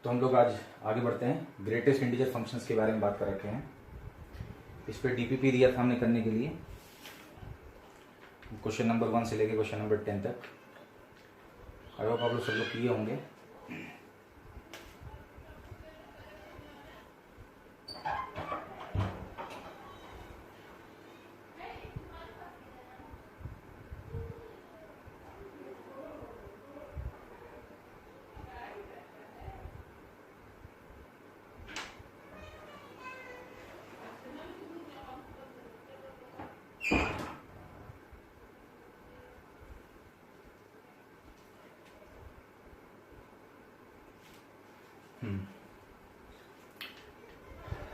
तो हम लोग आज आगे बढ़ते हैं। ग्रेटेस्ट इंटीजर फंक्शंस के बारे में बात कर रखे हैं। इस पर डीपीपी दिया था हमने करने के लिए, क्वेश्चन नंबर 1 से लेके क्वेश्चन नंबर 10 तक। आई होप आप लोग सब लोग किए होंगे।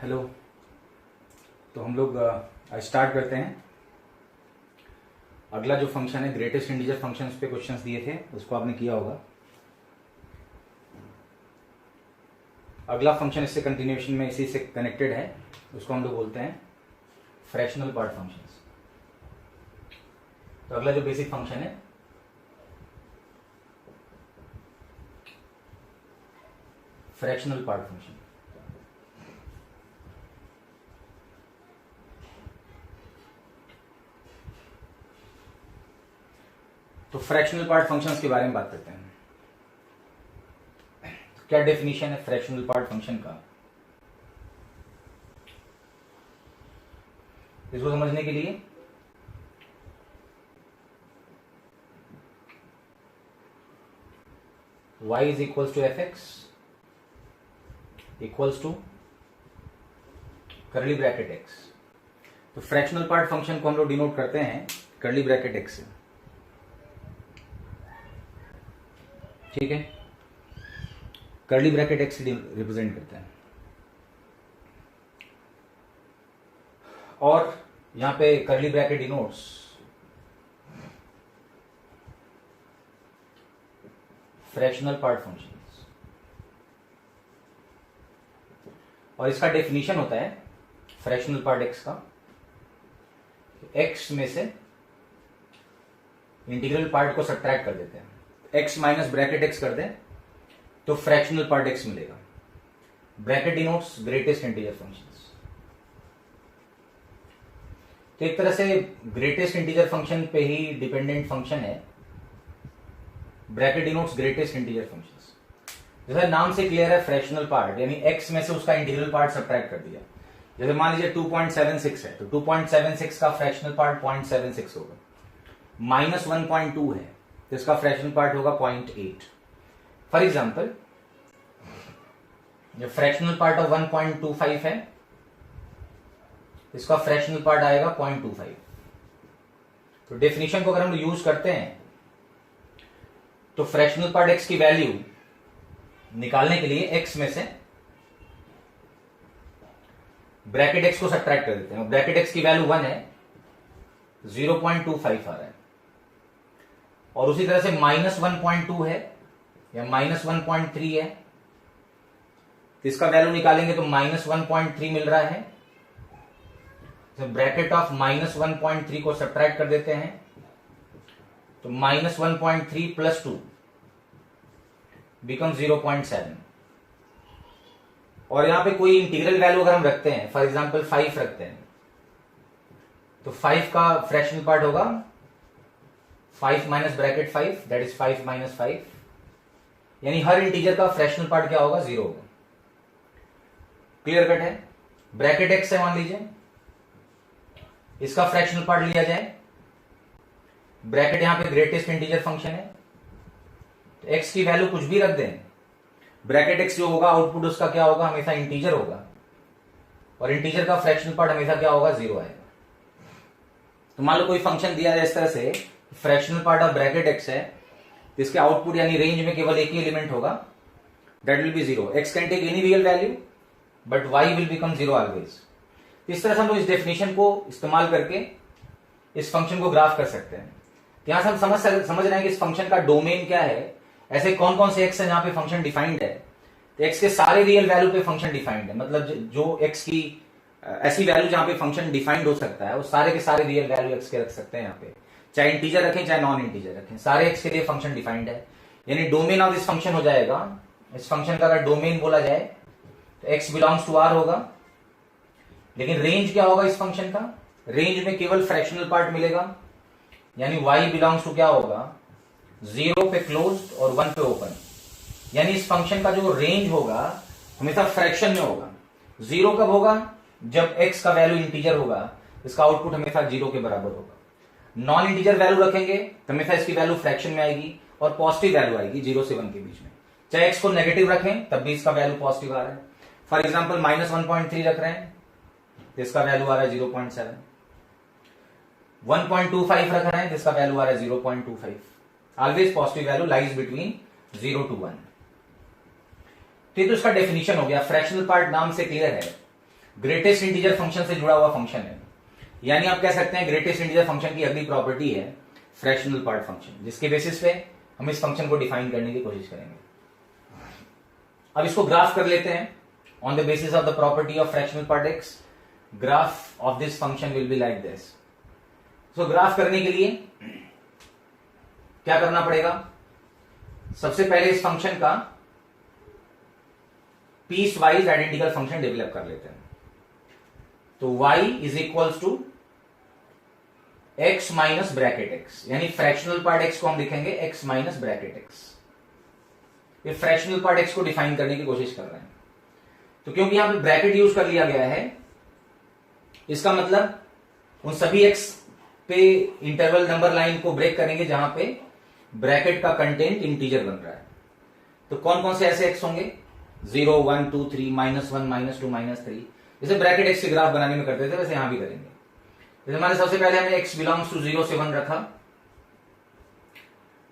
हेलो, तो हम लोग स्टार्ट करते हैं। अगला जो फंक्शन है ग्रेटेस्ट इंटीजर फंक्शंस पे क्वेश्चंस दिए थे, उसको आपने किया होगा। अगला फंक्शन इससे कंटिन्यूएशन में इसी से कनेक्टेड है, उसको हम लोग बोलते हैं फ्रैक्शनल पार्ट फंक्शंस। तो अगला जो बेसिक फंक्शन है फ्रैक्शनल पार्ट फंक्शन। तो फ्रैक्शनल पार्ट फंक्शंस के बारे में बात करते हैं। तो क्या डेफिनेशन है फ्रैक्शनल पार्ट फंक्शन का? इसको समझने के लिए y is equals to F X equals to curly bracket x। तो फ्रैक्शनल पार्ट फंक्शन को हम लोग डिनोट करते हैं कर्ली ब्रैकेट x से, ठीक है। कर्ली ब्रैकेट x रिप्रेजेंट करते हैं। और यहां पे curly bracket denotes fractional part functions. और इसका डेफिनेशन होता है फ्रैक्शनल पार्ट x का, x में से इंटीग्रल पार्ट को सब्ट्रैक्ट कर देते हैं। x माइनस ब्रैकेट x कर दें तो फ्रैक्शनल पार्ट x मिलेगा। Bracket denotes greatest integer functions. तो एक तरह से ग्रेटेस्ट इंटीजर फंक्शन पे ही डिपेंडेंट फंक्शन है bracket denotes greatest integer functions. जैसे नाम से क्लियर है फ्रैक्शनल पार्ट, यानी x में से उसका इंटीग्रल पार्ट सब्ट्रैक्ट कर दिया। जैसे मान लीजिए 2.76 है तो 2.76 का फ्रैक्शनल पार्ट 0.76 होगा। माइनस 1.2 है तो इसका फ्रैक्शनल पार्ट होगा 0.8। फॉर एग्जाम्पल जो फ्रैक्शनल पार्ट ऑफ 1.25 है इसका फ्रैक्शनल पार्ट आएगा 0.25। तो डेफिनेशन को अगर हम यूज करते हैं तो फ्रैक्शनल पार्ट x की वैल्यू निकालने के लिए x में से ब्रैकेट x को सब्ट्रैक्ट कर देते हैं। ब्रैकेट x की वैल्यू 1 है, 0.25 आ रहा है। और उसी तरह से माइनस 1.2 है या माइनस 1.3 है तो इसका वैल्यू निकालेंगे तो माइनस 1.3 मिल रहा है। तो ब्रैकेट ऑफ माइनस 1.3 को सब्ट्रैक्ट कर देते हैं तो माइनस 1.3 प्लस 2 बिकम 0.7। और यहां पे कोई इंटीग्रल वैल्यू अगर हम रखते हैं, फॉर एग्जांपल 5 रखते हैं तो 5 का फ्रैक्शनल पार्ट होगा 5 minus bracket 5 that is 5 minus 5, यानी हर इंटीजर का फ्रैक्शनल पार्ट क्या होगा? 0 होगा। क्लियर कट है। ब्रैकेट x है मान लीजिए, इसका फ्रैक्शनल पार्ट लिया जाए। ब्रैकेट यहां पे ग्रेटेस्ट इंटीजर फंक्शन है तो x की वैल्यू कुछ भी रख दें, ब्रैकेट x जो होगा आउटपुट उसका क्या होगा? हमेशा इंटीजर होगा। और इंटीजर का फ्रैक्शनल पार्ट हमेशा क्या होगा? 0 आएगा। तो मान लो कोई फंक्शन दिया जाए इस तरह से, fractional part of bracket x है तो इसके आउटपुट यानी रेंज में केवल एक ही एलिमेंट होगा, that will be 0। x can take any real value but y will become 0 always. इस तरह से हम लोग इस डेफिनेशन को इस्तेमाल करके इस फंक्शन को ग्राफ कर सकते हैं। यहां से हम समझ रहे हैं कि इस फंक्शन का डोमेन क्या है, ऐसे कौन कौन से x है जहां पे फंक्शन डिफाइंड है। तो x के सारे रियल वैल्यू पे फंक्शन डिफाइंड है, मतलब जो x की ऐसी वैल्यू जहां पे फंक्शन डिफाइंड हो सकता है वो सारे के सारे रियल वैल्यू x के रख सकते हैं। यहाँ पे चाहे इंटीजर रखें चाहे नॉन इंटीजर रखें, सारे x के लिए फंक्शन डिफाइंड है। यानी डोमेन ऑफ दिस फंक्शन हो जाएगा इस फंक्शन का अगर डोमेन बोला जाए तो x बिलोंग्स टू r होगा, लेकिन रेंज क्या होगा इस फंक्शन का? रेंज में केवल फ्रैक्शनल पार्ट मिलेगा, यानी y बिलोंग्स टू क्या होगा? 0 पे क्लोज्ड और 1 पे ओपन। यानी इस फंक्शन का जो रेंज होगा हमेशा फ्रैक्शन में होगा। 0 कब होगा? जब x का वैल्यू इंटीजर होगा, इसका आउटपुट हमेशा 0 के बराबर होगा। नॉन इंटीजर वैल्यू रखेंगे तो हमेशा इसकी वैल्यू फ्रैक्शन में आएगी और पॉजिटिव वैल्यू आएगी 0 से 1 के बीच में। चाहे x को नेगेटिव रखें तब भी इसका वैल्यू पॉजिटिव आ रहा है। फॉर एग्जांपल -1.3 रख रहे हैं तो इसका वैल्यू आ रहा है 0.7। 1.25 रख रहे हैं जिसका वैल्यू आ रहा है 0.25। Always positive value lies between 0 to 1। तो इसका डेफिनेशन हो गया। फ्रैक्शनल पार्ट नाम से क्लियर है, ग्रेटेस्ट इंटीजर फंक्शन से जुड़ा हुआ फंक्शन है। यानी आप कह सकते हैं ग्रेटेस्ट इंटीजर फंक्शन की अगली प्रॉपर्टी है फ्रैक्शनल पार्ट फंक्शन, जिसके बेसिस पे हम इस फंक्शन को डिफाइन करने की कोशिश करेंगे। अब इसको ग्राफ कर लेते हैं on the basis of the property of fractional part x. Graph of this function will be like this. So graph करने के लिए क्या करना पड़ेगा? सबसे पहले इस फंक्शन का piecewise identical function develop कर लेते हैं। तो y is equals to x minus bracket x, यानी फ्रैक्शनल पार्ट x को हम लिखेंगे x माइनस ब्रैकेट x। ये फ्रैक्शनल पार्ट x को डिफाइन करने की कोशिश कर रहे हैं। तो क्योंकि यहां पे ब्रैकेट यूज कर लिया गया है, इसका मतलब उन सभी x पे इंटरवल नंबर लाइन को ब्रेक करेंगे जहां पे ब्रैकेट का कंटेंट इंटीजर बन रहा है। तो कौन कौन से ऐसे x होंगे? 0, 1, 2, 3, -1, -2, -3। जैसे ब्रैकेट x के ग्राफ बनाने में करते थे वैसे यहां भी करेंगे। जैसे हमारे सबसे पहले हमने x बिलोंग्स टू 0 से 1 रखा,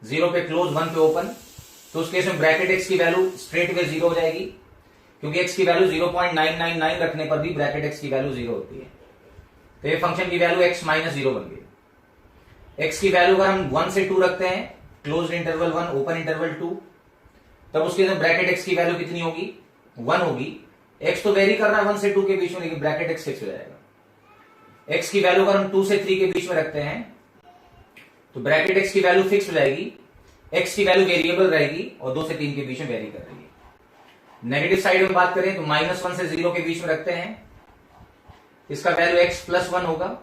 0 पे क्लोज 1 पे ओपन। तो उस केस में ब्रैकेट x की वैल्यू स्ट्रेट वे 0 हो जाएगी, क्योंकि x की वैल्यू 0.999 रखने पर भी ब्रैकेट x की वैल्यू 0 होती है। तो ये फंक्शन की वैल्यू x -0 बन गई। x की वैल्यू अगर हम 1 से 2 रखते हैं, क्लोज इंटरवल 1 ओपन इंटरवल 2, तब उसके अंदर ब्रैकेट x की वैल्यू कितनी होगी? 1 होगी। x तो वेरी कर रहा है 1 से 2 के बीच में, लेकिन ब्रैकेट x फिक्स हो जाएगा। x की वैल्यू अगर हम 2 से 3 के बीच में रखते हैं तो ब्रैकेट x की वैल्यू फिक्स हो जाएगी, x की वैल्यू वेरिएबल रहेगी और 2 से 3 के बीच में वेरी कर रही है। नेगेटिव साइड में बात करें तो -1 से 0 के बीच में रखते हैं, इसका वैल्यू x प्लस 1 होगा।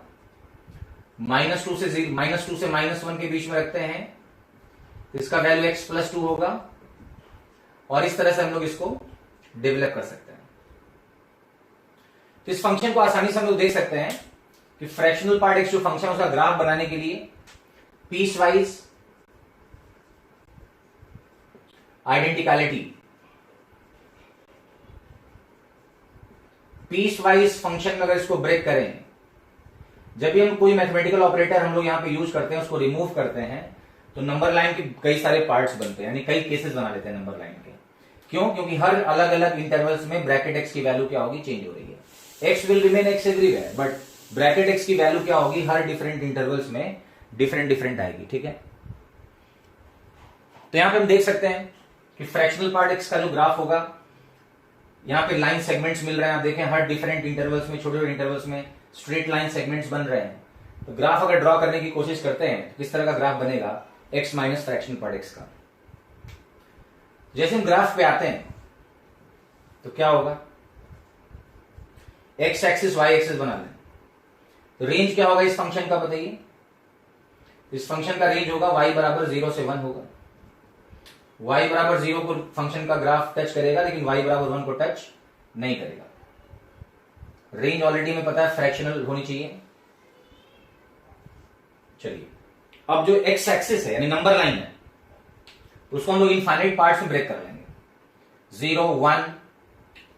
-2 से -1 के बीच में रखते हैं तो इसका वैल्यू x प्लस 2 होगा। और इस तरह से हम लोग इसको डेवलप कर सकते हैं। तो इस फंक्शन को आसानी से हम लोग देख सकते हैं कि फ्रैक्शनल पार्ट एक्स जो फंक्शन है उसका ग्राफ बनाने के लिए piecewise identicality, piecewise function में अगर इसको ब्रेक करें, जब भी हम कोई मैथमेटिकल ऑपरेटर हम लोग यहां पे यूज करते हैं उसको रिमूव करते हैं तो नंबर लाइन के कई सारे पार्ट्स बनते हैं, यानी कई केसेस बना लेते हैं नंबर लाइन के। क्यों? क्योंकि हर अलग अलग इंटरवल्स में ब्रैकेट x की वैल्यू क्या होगी? चेंज हो रही है। x will remain x everywhere, but bracket x की वैल्यू क्या होगी? हर डिफरेंट इंटरवल्स में डिफरेंट आएगी। ठीक है, तो यहां पे हम देख सकते हैं कि फ्रैक्शनल पार्ट x का जो ग्राफ होगा, यहां पे लाइन सेगमेंट्स मिल रहे हैं। आप देखें हर डिफरेंट इंटरवल्स में, छोटे छोटे इंटरवल्स में स्ट्रेट लाइन सेगमेंट्स बन रहे हैं। तो ग्राफ अगर ड्रॉ करने की कोशिश करते हैं तो किस तरह का ग्राफ बनेगा? x minus fractional part x का। जैसे हम ग्राफ पे आते हैं तो क्या होगा? x एक्सिस y एक्सिस बना लें तो रेंज क्या होगा इस फंक्शन का? बताइए। इस फंक्शन का रेंज होगा y बराबर 0 से 1 होगा। y बराबर 0 को फंक्शन का ग्राफ टच करेगा, लेकिन y बराबर 1 को टच नहीं करेगा। रेंज ऑलरेडी में पता है फ्रैक्शनल होनी चाहिए। चलिए, अब जो x एक्सिस है यानी नंबर लाइन है उसको हम लोग इनफाइनाइट पार्ट्स में ब्रेक कर लेंगे। 0, 1,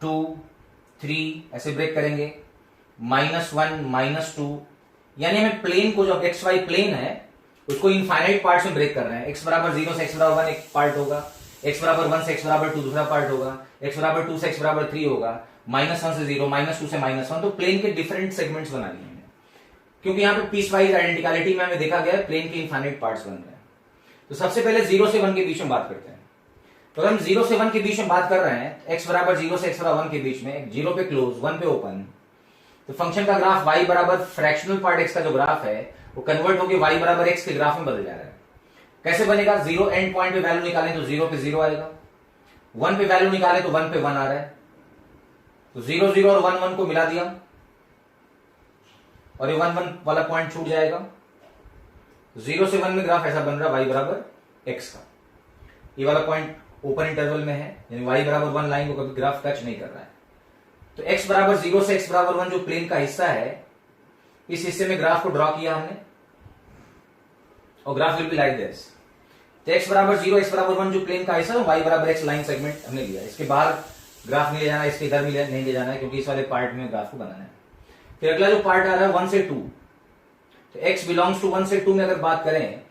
2, 3 ऐसे ब्रेक करेंगे, -1, -2, यानी हमें प्लेन को, जो एक्स वाई प्लेन है उसको इनफाइनाइट पार्ट्स में ब्रेक कर रहे हैं। x बराबर 0 से x बराबर 1 एक पार्ट होगा, x बराबर 1 से x बराबर 2 दूसरा पार्ट होगा, x बराबर 2 से x बराबर 3 होगा, -1 से 0, -2 से -1। तो प्लेन के डिफरेंट सेगमेंट्स बना लिए हैं, क्योंकि यहाँ पे पीस वाइज आइडेंटिकलिटी में हमें देखा गया है प्लेन के इनफाइनाइट पार्ट्स बन रहे हैं। तो सबसे पहले 0 से 1 के बीच में बात करते हैं। तो अगर हम 0 से 1 के बीच में बात कर रहे हैं, x बराबर 0 से x बराबर 1 के बीच में, 0 पे क्लोज 1 पे ओपन, तो फंक्शन का ग्राफ y बराबर फ्रैक्शनल पार्ट x का जो ग्राफ है वो कन्वर्ट होकर y बराबर x के ग्राफ में बदल जा रहा है। कैसे बनेगा? 0 एंड पॉइंट पे वैल्यू निकालें तो 0 पे 0 आएगा, 1 पे वैल्यू निकाले तो 1 पे 1 आ रहा है, तो 0 0 और 1 1 को मिला दिया और ये 1 1 वाला पॉइंट छूट जाएगा। 0 से 1 में ग्राफ ऐसा बन रहा है y बराबर x का, ये वाला पॉइंट ओपन इंटरवल में है, यानी y बराबर 1 लाइन को कभी ग्राफ टच नहीं कर रहा है। तो x बराबर 0 से x बराबर 1 जो प्लेन का हिस्सा है, इस हिस्से में ग्राफ को ड्रॉ किया हमने और graph will be like this. तो x बराबर 0 x बराबर 1 जो प्लेन का हिस्सा है, y बराबर x लाइन सेगमेंट हमने लिया। इसके बाहर ग्राफ नहीं ले जाना, इसके इधर भी नहीं ले जाना है, क्योंकि इस वाले पार्ट में ग्राफ को बनाना है। फिर अगला जो पार्ट आ रहा है 1 से 2, तो x बिलोंग्स टू 1 से 2 में अगर बात करें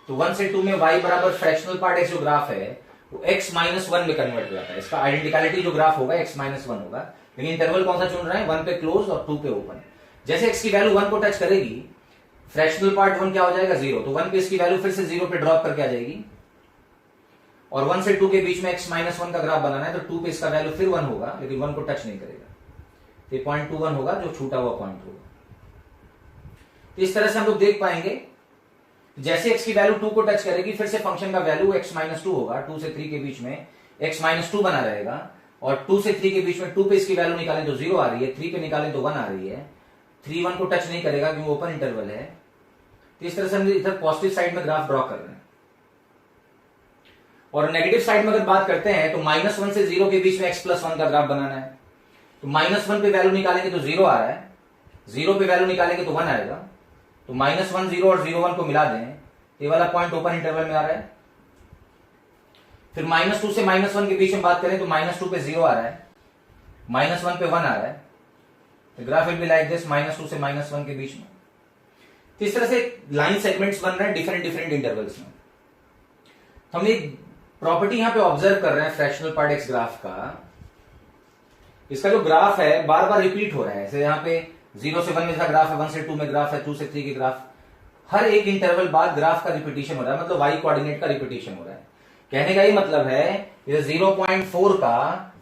तो 1 से 2 में y बराबर फ्रैक्शनल पार्ट x जो ग्राफ है वो x माइनस 1 में कन्वर्ट हो जाता है। इसका आइडेंटिकलिटी जो ग्राफ होगा x माइनस 1 होगा, लेकिन इंटरवल कौन सा चुन रहे हैं, 1 पे क्लोज और 2 पे ओपन। जैसे x की वैल्यू 1 को टच करेगी, फ्रैक्शनल पार्ट 1 क्या हो जाएगा 0, तो 1 पे इसकी वैल्यू फिर से 0 पे ड्रॉप करके आ जाएगी और 1 से 2 के बीच में x माइनस 1 का ग्राफ बनाना है, तो 2 पे इसका वैल्यू फिर 1 होगा, लेकिन 1 को टच नहीं करेगा, तो ये 0.21 होगा जो छूटा हुआ पॉइंट होगा। तो इस तरह से हम लोग देख पाएंगे जैसे x की वैल्यू 2 को टच करेगी, फिर से फंक्शन का वैल्यू x माइनस 2 होगा, 2 से 3 के बीच में x माइनस 2 बना रहेगा और 2 से 3 के बीच में 2 पे इसकी वैल्यू निकालें तो 0 आ रही है, 3 पे निकालें तो 1 आ रही है, 3 1 को टच नहीं करेगा क्योंकि ओपन इंटरवल है। तो इस तरह से हम इधर पॉजिटिव साइड में ग्राफ ड्रॉ कर रहे हैं। और नेगेटिव साइड में अगर बात करते हैं तो -1 से 0 के बीच में x प्लस 1 का ग्राफ बनाना है। तो -1 पे वैल्यू निकालेंगे तो 0 आ रहा है, 0 पे वैल्यू निकालेंगे तो 1 आएगा, तो -1 0 और 0 1 को मिला दें, ये वाला पॉइंट ओपन इंटरवल में आ रहा है। फिर -2 से -1 के बीच में बात करें तो -2 पे 0 आ रहा है, -1 पे 1 आ रहा है, तो graph will be like this, -2 से -1 के बीच में। तो इस तरह से लाइन सेगमेंट्स बन रहे हैं डिफरेंट डिफरेंट इंटरवल्स में। हम एक प्रॉपर्टी यहां पे ऑब्जर्व कर रहे हैं फ्रैक्शनल पार्ट एक्स ग्राफ का, इसका जो ग्राफ है बार बार रिपीट हो रहा है। जैसे यहाँ पे 0 से 1 में ग्राफ है, 1 से 2 में ग्राफ है, 2 से 3 के ग्राफ, हर एक इंटरवल बाद ग्राफ का रिपीटिशन हो रहा है, मतलब वाई कोऑर्डिनेट का रिपीटिशन हो रहा है। कहने का ये मतलब है 0.4 का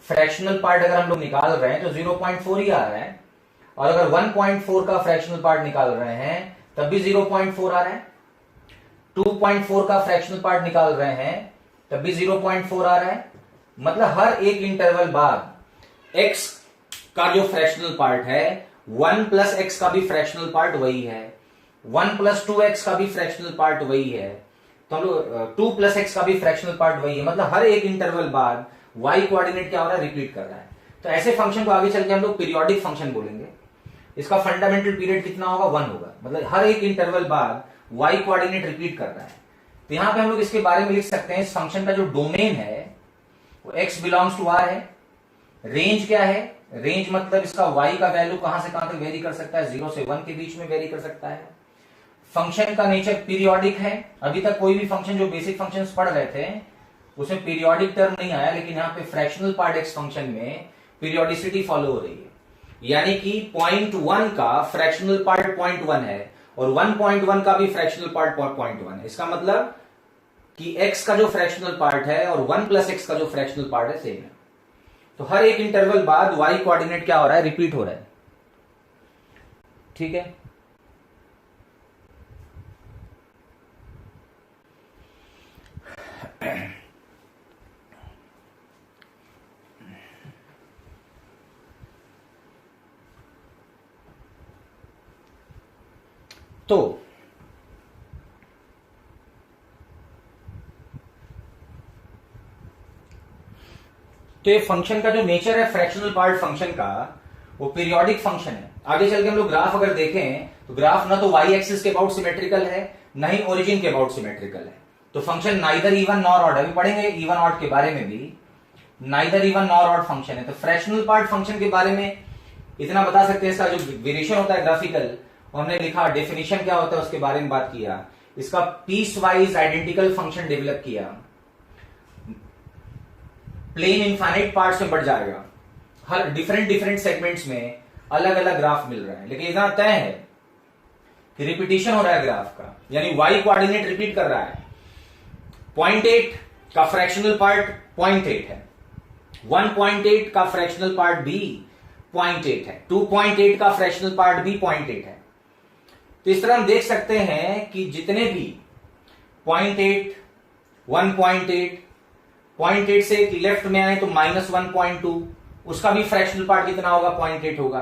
फ्रैक्शनल पार्ट अगर हम लोग निकाल रहे हैं तो 0.4 ही आ रहा है, और अगर 1.4 का फ्रैक्शनल पार्ट निकाल रहे हैं तब भी 0.4 आ रहा है, 2.4 का फ्रैक्शनल पार्ट निकाल रहे हैं तब भी 0.4 आ रहा है। मतलब हर एक इंटरवल बाद x का जो फ्रैक्शनल पार्ट है 1 प्लस x का भी फ्रैक्शनल पार्ट वही है, 1 प्लस 2x का भी फ्रैक्शनल पार्ट वही है, तो हम लोग 2 प्लस x का भी फ्रैक्शनल पार्ट वही है। मतलब हर एक इंटरवल बाद y कोऑर्डिनेट क्या हो रहा है, रिपीट कर रहा है। तो ऐसे फंक्शन को आगे चल के हम लोग पीरियोडिक फंक्शन बोलेंगे। इसका फंडामेंटल पीरियड कितना होगा, 1 होगा, मतलब हर एक इंटरवल बाद y कोऑर्डिनेट रिपीट कर रहा है। तो यहां पे हम लोग इसके बारे में लिख सकते हैं, इस फंक्शन का जो डोमेन है वो x बिलोंग्स टू r है। रेंज क्या है, रेंज मतलब इसका y का वैल्यू कहां से कहां तक वेरी कर सकता है, 0 से 1 के बीच में वेरी कर सकता है। फंक्शन का नेचर पीरियोडिक है। अभी तक कोई भी फंक्शन जो बेसिक फंक्शंस पढ़ रहे थे उसमें पीरियोडिक टर्म नहीं आया, लेकिन यहाँ पे फ्रैक्शनल पार्ट एक्स फंक्शन में पीरियोडिसिटी फॉलो हो रही है, यानी कि 0.1 का फ्रैक्शनल पार्ट 0.1 है और 1.1 का भी फ्रैक्शनल पार्ट 0.1 है। इसका मतलब कि x का जो फ्रैक्शनल पार्ट है और 1 प्लस x का जो फ्रैक्शनल पार्ट है सेम है। तो हर एक इंटरवल बाद y कोऑर्डिनेट क्या हो रहा है, रिपीट हो रहा है। ठीक है, तो ये फंक्शन का जो नेचर है फ्रैक्शनल पार्ट फंक्शन का, वो पीरियोडिक फंक्शन है। आगे चल के हम लोग ग्राफ अगर देखें तो ग्राफ ना तो वाई एक्सिस के अबाउट सिमेट्रिकल है, ना ही ओरिजिन के अबाउट सिमेट्रिकल है। तो function neither even nor odd, अभी पढ़ेंगे इवन ऑड के बारे में भी, neither even nor odd function है। तो फ्रैक्शनल पार्ट फंक्शन के बारे में इतना बता सकते हैं, इसका जो वेरिएशन होता है ग्राफिकल, हमने लिखा, डेफिनेशन क्या होता है उसके बारे में बात किया, इसका piecewise identical function develop किया, प्लेन इनफाइनाइट पार्ट्स में बढ़ जाएगा, हर डिफरेंट डिफरेंट सेगमेंट्स में अलग अलग ग्राफ मिल रहा है, लेकिन इतना तय है कि रिपीटिशन हो रहा है ग्राफ का, यानी y कोऑर्डिनेट रिपीट कर रहा है। 0.8 का फ्रैक्शनल पार्ट 0.8 है, 1.8 का फ्रैक्शनल पार्ट भी 0.8 है, 2.8 का फ्रैक्शनल पार्ट भी 0.8 है। तो इस तरह हम देख सकते हैं कि जितने भी 0.8, 1.8 0.8 से लेफ्ट में आए तो -1.2, उसका भी फ्रैक्शनल पार्ट कितना होगा? 0.8 होगा।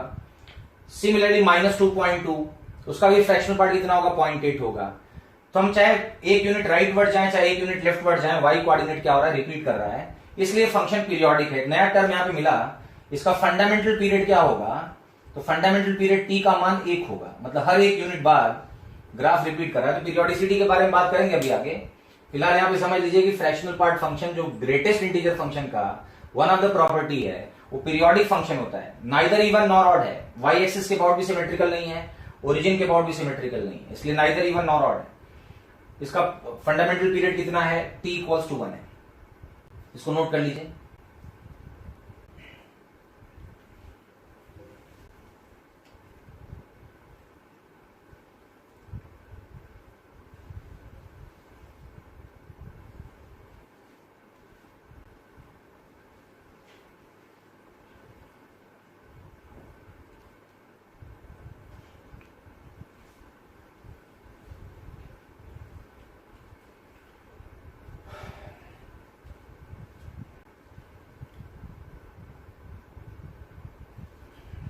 सिमिलरली -2.2, उसका भी फ्रैक्शनल पार्ट कितना होगा? 0.8 होगा। तो हम चाहे एक यूनिट राइट वर्ड जाए चाहे एक यूनिट लेफ्ट वर्ड जाए, वाई कोऑर्डिनेट क्या हो रहा है? रिपीट कर रहा है, इसलिए फंक्शन पीरियोडिक है। नया टर्म यहां पे मिला, इसका फंडामेंटल पीरियड क्या होगा? तो फंडामेंटल पीरियड टी का मान 1 होगा, मतलब हर एक यूनिट बाद ग्राफ रिपीट कर रहा है। तो पीरियोडिसिटी के बारे में बात करेंगे अभी आगे। फिलहाल यहां पे समझ लीजिए कि फ्रैक्शनल पार्ट फंक्शन जो ग्रेटेस्ट इंटीजर फंक्शन का वन ऑफ द प्रॉपर्टी है, वो पीरियोडिक फंक्शन होता है, नाइदर इवन नॉर ऑड है। वाई एक्सिस के अबाउट भी सिमेट्रिकल नहीं है, ओरिजिन के अबाउट भी सिमेट्रिकल नहीं है, इसलिए नाइदर इवन नॉर ऑड है। इसका फंडामेंटल पीरियड कितना है? t इक्वल्स टू 1 है। इसको नोट कर लीजिए।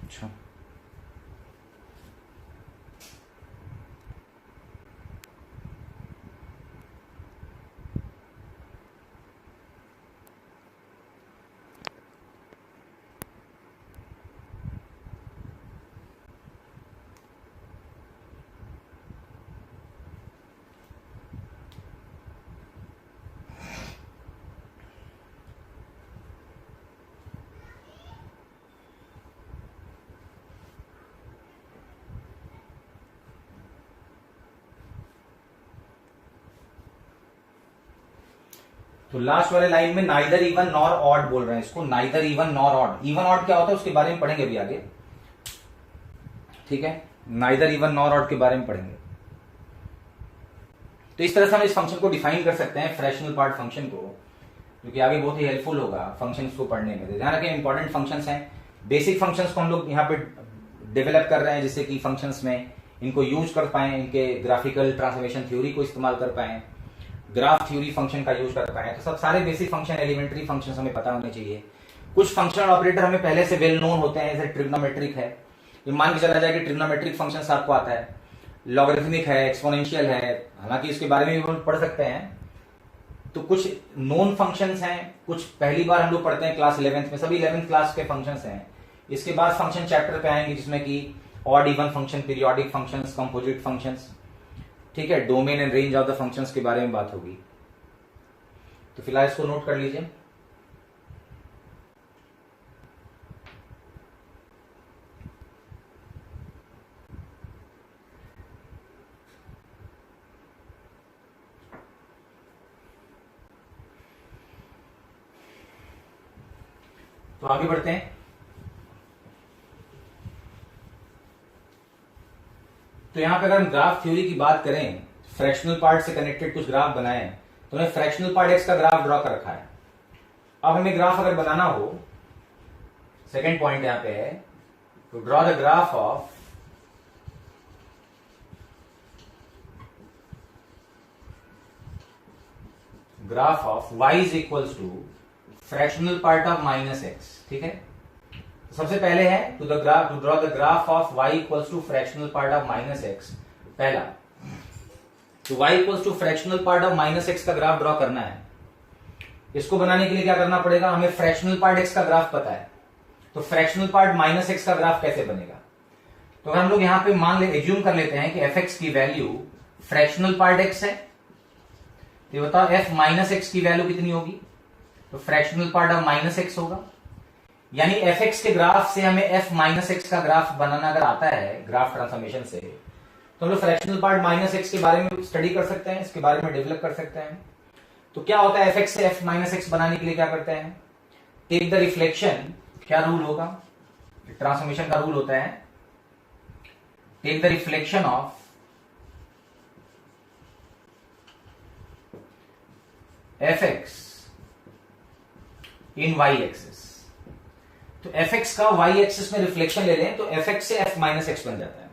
अच्छा, तो लास्ट वाले लाइन में नाइदर इवन नॉर ऑड बोल रहे हैं इसको, neither even nor odd. Even odd क्या होता है उसके बारे में पढ़ेंगे अभी आगे, ठीक है? नाइदर इवन नॉर ऑड के बारे में पढ़ेंगे। तो इस तरह से हम इस फंक्शन को डिफाइन कर सकते हैं, फ्रैक्शनल पार्ट फंक्शन को, जो कि आगे बहुत ही हेल्पफुल होगा फंक्शंस को पढ़ने में। ध्यान रखें, इंपॉर्टेंट फंक्शंस हैं, बेसिक फंक्शंस को हम लोग यहाँ पे डेवलप कर रहे हैं, जिससे कि फंक्शंस में इनको यूज कर पाए, इनके ग्राफिकल ट्रांसफॉर्मेशन थ्योरी को इस्तेमाल कर पाए, ग्राफ थ्योरी फंक्शन का यूज कर पाए। तो सब सारे बेसिक फंक्शन, एलिमेंट्री फंक्शन हमें पता होने चाहिए। कुछ फंक्शनल ऑपरेटर हमें पहले से वेल नोन होते हैं, जैसे ट्रिग्नोमेट्रिक है, ये मान के चला जाए कि ट्रिग्नोमेट्रिक फंक्शन आपको आता है, लॉगरिथमिक है, एक्सपोनेंशियल है, हालांकि इसके बारे में भी हम पढ़ सकते हैं। तो कुछ नोन फंक्शंस हैं, कुछ पहली बार हम लोग पढ़ते हैं क्लास 11th में, सभी 11th क्लास के फंक्शंस हैं। इसके बाद फंक्शन चैप्टर पे आएंगे, जिसमें कि odd even function, periodic functions, composite functions, ठीक है, domain and range of the functions के बारे में बात होगी। तो फिलहाल इसको नोट कर लीजिए। तो आगे बढ़ते हैं। तो यहां पे अगर हम ग्राफ थ्योरी की बात करें, फ्रैक्शनल पार्ट से कनेक्टेड कुछ ग्राफ बनाए, तो हमने फ्रैक्शनल पार्ट एक्स का ग्राफ ड्रॉ कर रखा है। अब हमें ग्राफ अगर बनाना हो, सेकेंड पॉइंट यहां पे है, to draw the graph of y is equals to fractional part of -x, ठीक है? सबसे पहले है to draw the graph of y equals to fractional part of -x। पहला, तो y equals to fractional part of -x का graph draw करना है। इसको बनाने के लिए क्या करना पड़ेगा? हमें फ्रैक्शनल पार्ट x का ग्राफ पता है, तो फ्रैक्शनल पार्ट -x का ग्राफ कैसे बनेगा? तो हम लोग यहां पे एज्यूम कर लेते हैं कि fx की वैल्यू फ्रैक्शनल पार्ट x है, तो बताओ f -x की वैल्यू कितनी होगी? तो फ्रैक्शनल पार्ट ऑफ -x होगा। यानी fx के ग्राफ से हमें f -x का ग्राफ बनाना अगर आता है ग्राफ ट्रांसफॉर्मेशन से, तो हम लोग फ्रैक्शनल पार्ट -x के बारे में स्टडी कर सकते हैं, इसके बारे में डेवलप कर सकते हैं। तो क्या होता है, fx से f -x बनाने के लिए क्या करते हैं? टेक द रिफ्लेक्शन, क्या रूल होगा? ट्रांसफॉर्मेशन का रूल होता है, take the reflection of fx in y axis. तो fx का y एक्सिस में रिफ्लेक्शन ले लें तो fx से f -x बन जाता है।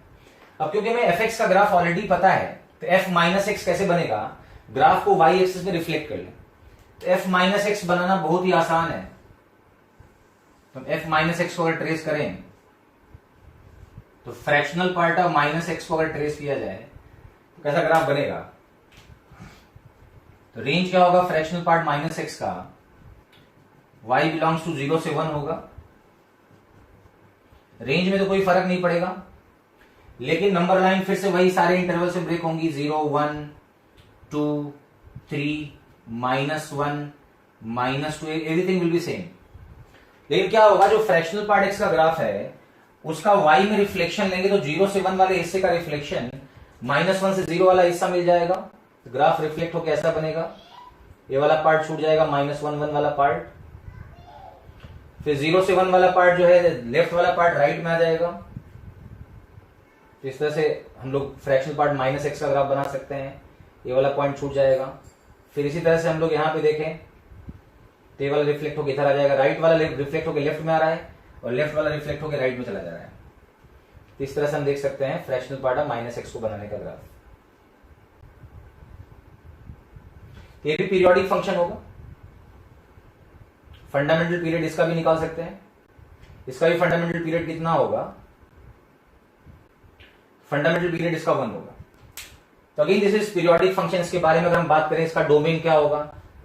अब क्योंकि हमें fx का ग्राफ ऑलरेडी पता है, तो f -x कैसे बनेगा? ग्राफ को y एक्सिस में रिफ्लेक्ट कर लें, f माइनस एक्स बनाना बहुत ही आसान है। तो f माइनस एक्स को अगर ट्रेस करें तो fractional part of minus x को अगर ट्रेस किया जाए तो कैसा ग्राफ बनेगा? तो रेंज क्या होगा फ्रैक्शनल पार्ट माइनस एक्स का? y बिलोंग्स टू 0 से 1 होगा। रेंज में तो कोई फर्क नहीं पड़ेगा, लेकिन नंबर लाइन फिर से वही सारे इंटरवल से ब्रेक होंगी, 0 1 2 3 -1 -2, एवरीथिंग विल बी सेम। लेकिन क्या होगा, जो फ्रैक्शनल पार्ट एक्स का ग्राफ है उसका y में रिफ्लेक्शन लेंगे तो 0 से 1 वाले हिस्से का रिफ्लेक्शन -1 से 0 वाला हिस्सा मिल जाएगा। ग्राफ रिफ्लेक्ट होकर ऐसा बनेगा, ये वाला पार्ट छूट जाएगा, -1 1 वाला पार्ट, फिर 0 से 1 वाला पार्ट जो है लेफ्ट वाला पार्ट राइट में आ जाएगा। तो इस तरह से हम लोग फ्रैक्शनल पार्ट माइनस एक्स का ग्राफ बना सकते हैं। ये वाला पॉइंट छूट जाएगा। फिर इसी तरह से हम लोग यहां पे देखें तो ये वाला रिफ्लेक्ट होकर इधर आ जाएगा, राइट वाला रिफ्लेक्ट होकर लेफ्ट में आ रहा है और लेफ्ट वाला रिफ्लेक्ट होकर राइट में चला जा रहा है। तो इस तरह से हम देख सकते हैं fractional part of minus x को बनाने का ग्राफ। ये भी पीरियोडिक फंक्शन होगा। फंडामेंटल पीरियड इसका भी निकाल सकते हैं। इसका भी फंडामेंटल पीरियड कितना होगा? फंडामेंटल पीरियड इसका 1 होगा। तो again this is periodic function. इसके बारे में अगर हम बात करें, इसका डोमेन क्या होगा,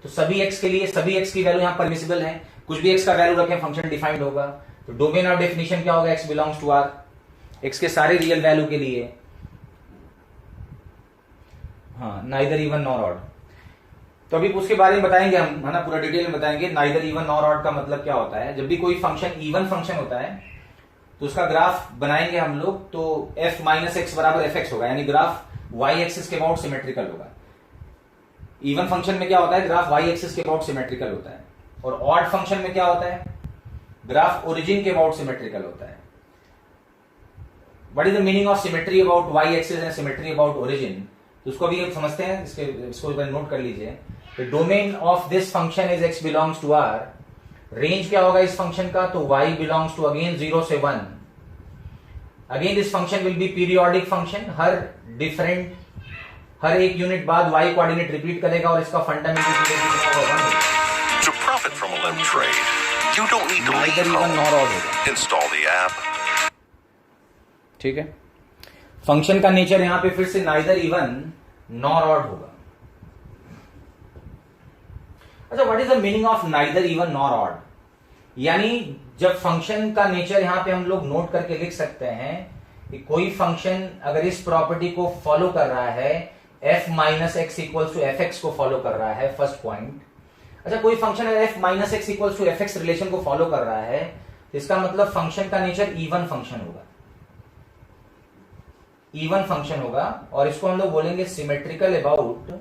तो सभी एक्स के लिए सभी एक्स की वैल्यू यहां परमिसिबल है, कुछ भी एक्स का वैल्यू रखें फंक्शन डिफाइंड होगा। तो डोमेन ऑफ डेफिनेशन क्या होगा? X belongs to R, X के सारे रियल वैल्यू के लिए, हाँ, नाइदर इवन नॉर ऑड। तो अभी उसके बारे में बताएंगे हम, है ना, पूरा डिटेल में बताएंगे। नाइदर इवन नॉर ऑड का मतलब क्या होता है। जब भी कोई फंक्शन इवन फंक्शन होता है तो उसका ग्राफ बनाएंगे हम लोग, तो f माइनस एक्स बराबर एफ एक्स होगा, यानी ग्राफ y एक्सिस के अबाउट सिमेट्रिकल होगा। इवन फंक्शन में क्या होता है? ग्राफ y एक्सिस के अबाउट सिमेट्रिकल होता है। और ऑड फंक्शन में क्या होता है? ग्राफ ओरिजिन के अबाउट सिमेट्रिकल होता है। What is the meaning of symmetry about y axis and symmetry about origin? तो उसको भी हम समझते हैं, इसको नोट कर लीजिए। The domain of this function is x belongs to r। Range क्या होगा इस फंक्शन का? तो y बिलोंग्स टू अगेन 0 से 1। Again this function will be periodic function. हर एक यूनिट बाद y कोऑर्डिनेट रिपीट करेगा और इसका फंडामेंटल पीरियड कितना होगा? To profit from a limb trade, you don't need to leave home. Install the app. ठीक है। फंक्शन का नेचर यहां पे फिर से नाइदर इवन नॉर ऑड होगा। अच्छा, what is the meaning of neither even nor odd? यानी जब फंक्शन का नेचर यहां पे हम लोग नोट करके लिख सकते हैं कि कोई फंक्शन अगर इस प्रॉपर्टी को फॉलो कर रहा है, f minus X equals to F X को फॉलो कर रहा है, फर्स्ट पॉइंट। अच्छा, कोई फंक्शन अगर f minus X equals to F X relation को फॉलो कर रहा है तो इसका मतलब फंक्शन का नेचर इवन फंक्शन होगा, इवन फंक्शन होगा। और इसको हम लोग बोलेंगे symmetrical about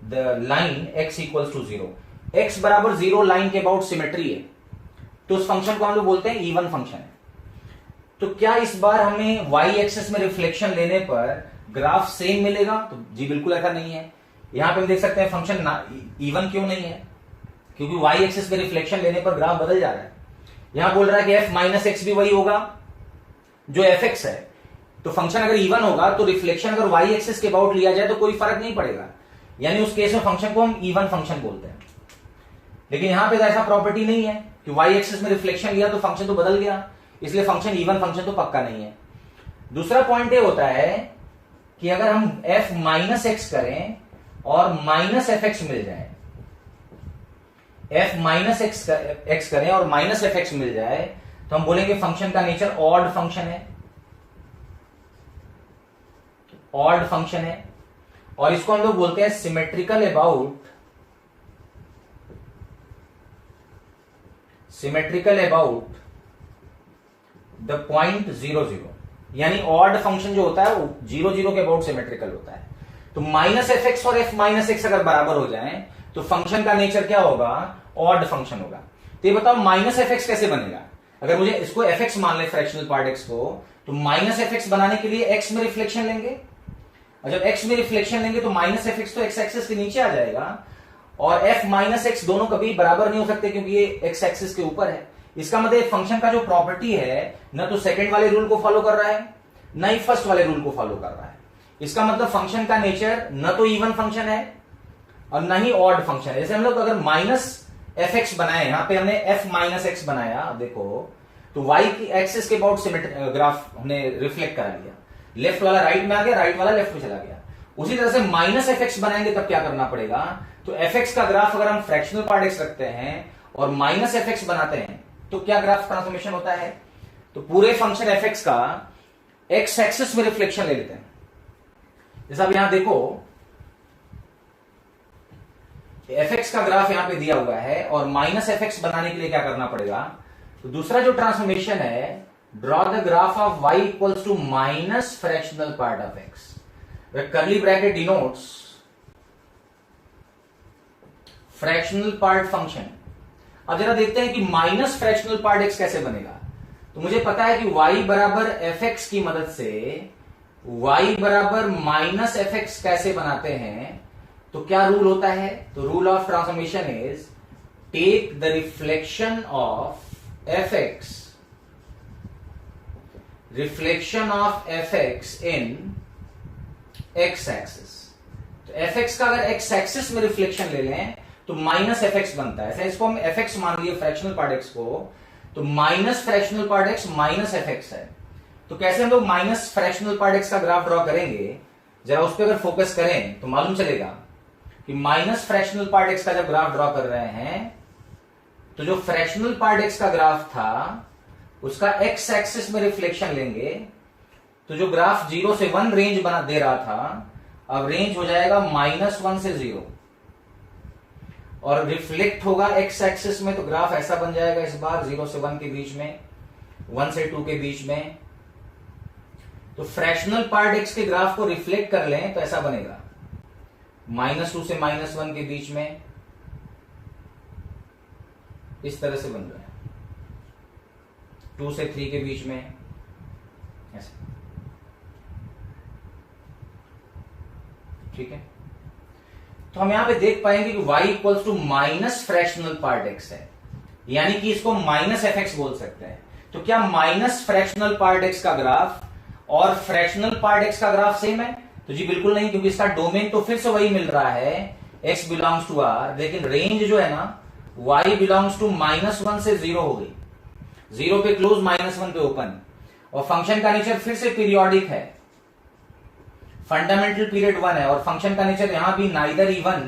the line x equals to 0। x बराबर 0 लाइन के अबाउट सिमेट्री है, तो उस फंक्शन को हम लोग बोलते हैं इवन फंक्शन है। तो क्या इस बार हमें y एक्सिस में रिफ्लेक्शन लेने पर ग्राफ सेम मिलेगा? तो जी बिल्कुल ऐसा नहीं है। यहां पे हम देख सकते हैं फंक्शन इवन क्यों नहीं है, क्योंकि y एक्सिस में रिफ्लेक्शन लेने पर ग्राफ बदल जा रहा है। यहां बोल रहा है कि f माइनस एक्स भी वही होगा जो एफ एक्स है। तो फंक्शन अगर इवन होगा तो रिफ्लेक्शन अगर y एक्सिस के अबाउट लिया जाए तो कोई फर्क नहीं पड़ेगा, यानी उस केस में फंक्शन को हम इवन फंक्शन बोलते हैं। लेकिन यहां पे ऐसा प्रॉपर्टी नहीं है कि y एक्सिस में रिफ्लेक्शन लिया तो फंक्शन तो बदल गया, इसलिए फंक्शन इवन फंक्शन तो पक्का नहीं है। दूसरा पॉइंट ये होता है कि अगर हम f माइनस एक्स करें और माइनस एफ एक्स मिल जाए, f माइनस एक्स करें और माइनस एफ एक्स मिल जाए, तो हम बोलेंगे फंक्शन का नेचर ऑड फंक्शन है, ऑड फंक्शन है। और इसको हम लोग बोलते हैं सिमेट्रिकल अबाउट द पॉइंट 0 0। यानी ऑड फंक्शन जो होता है वो 0 0 के अबाउट सिमेट्रिकल होता है। तो माइनस एफ एक्स और f माइनस एक्स अगर बराबर हो जाए तो फंक्शन का नेचर क्या होगा? ऑड फंक्शन होगा। तो ये बताओ माइनस एफ एक्स कैसे बनेगा? अगर मुझे इसको एफ एक्स मान ले, फ्रैक्शनल पार्ट एक्स को, तो माइनस एफ एक्स बनाने के लिए एक्स में रिफ्लेक्शन लेंगे, और जब x में रिफ्लेक्शन लेंगे तो माइनस एफ एक्स तो x एक्सिस के नीचे आ जाएगा, और f माइनस एक्स दोनों कभी बराबर नहीं हो सकते क्योंकि ये x एक्सिस के ऊपर है। इसका मतलब फंक्शन का जो प्रॉपर्टी है न तो सेकंड वाले रूल को फॉलो कर रहा है, न ही फर्स्ट वाले रूल को फॉलो कर रहा है। इसका मतलब फंक्शन का नेचर न तो इवन फंक्शन है और न ही ऑड फंक्शन है। जैसे हम लोग अगर माइनस एफ एक्स बनाए, यहां पे हमने एफ माइनस एक्स बनाया, अब देखो तो वाई की एक्सिस के अबाउट सिमेट्रिक ग्राफ हमने रिफ्लेक्ट करा लिया, लेफ्ट वाला राइट में आ गया, राइट वाला लेफ्ट में चला गया। उसी तरह से माइनस एफ एक्स बनाएंगे तब क्या करना पड़ेगा, तो एफ एक्स का ग्राफ अगर हम फ्रैक्शनल पार्ट एक्स रखते हैं और माइनस एफ एक्स बनाते हैं तो क्या ग्राफ ट्रांसफॉर्मेशन होता है, तो पूरे फंक्शन एफ एक्स का एक्स एक्सिस में रिफ्लेक्शन ले लेते हैं। जैसा अब यहां देखो एफ एक्स का ग्राफ यहां पे दिया हुआ है और माइनस एफ एक्स बनाने के लिए क्या करना पड़ेगा, तो दूसरा जो ट्रांसफॉर्मेशन है, draw the graph of y equals to minus fractional part of x, curly bracket denotes fractional part function. अब जरा देखते हैं कि माइनस फ्रैक्शनल पार्ट x कैसे बनेगा। तो मुझे पता है कि y बराबर एफ एक्स की मदद से y बराबर माइनस एफ एक्स कैसे बनाते हैं, तो क्या रूल होता है, तो rule of transformation is take the reflection of f x, reflection of f x in x axis. तो एफ एक्स का अगर एक्स एक्सिस में रिफ्लेक्शन ले लें तो माइनस एफ एक्स बनता है। ऐसे इसको हम एफ एक्स मान लिए फ्रैक्शनल पार्ट एक्स को, तो minus fractional part x minus F x है। तो कैसे हम लोग माइनस फ्रैक्शनल पार्ट एक्स का ग्राफ ड्रॉ करेंगे, जरा उस पर अगर फोकस करें तो मालूम चलेगा कि माइनस फ्रैक्शनल पार्ट एक्स का जब ग्राफ ड्रॉ कर रहे हैं तो जो फ्रैक्शनल पार्ट एक्स का ग्राफ था उसका एक्स एक्सिस में रिफ्लेक्शन लेंगे, तो जो ग्राफ 0 से 1 रेंज बना दे रहा था अब रेंज हो जाएगा -1 से 0 और रिफ्लेक्ट होगा एक्स एक्सिस में, तो ग्राफ ऐसा बन जाएगा इस बार 0 से 1 के बीच में, 1 से 2 के बीच में। तो फ्रैक्शनल पार्ट एक्स के ग्राफ को रिफ्लेक्ट कर लें तो ऐसा बनेगा -2 से -1 के बीच में, इस तरह से बन रहा है, 2 से 3 के बीच में ऐसे, ठीक है। तो हम यहां पे देख पाएंगे कि y equals to minus fractional part x है, यानी कि इसको माइनस एफ एक्स बोल सकते हैं। तो क्या माइनस फ्रैक्शनल पार्ट x का ग्राफ और फ्रैक्शनल पार्ट x का ग्राफ सेम है, तो जी बिल्कुल नहीं, क्योंकि इसका डोमेन तो फिर से वही मिल रहा है, x बिलोंग्स टू r, लेकिन रेंज जो है ना y बिलोंग्स टू -1 से 0 हो गई, 0 पे क्लोज -1 पे ओपन, और फंक्शन का नेचर फिर से पीरियोडिक है, फंडामेंटल पीरियड 1 है, और फंक्शन का नेचर यहां भी नाइदर इवन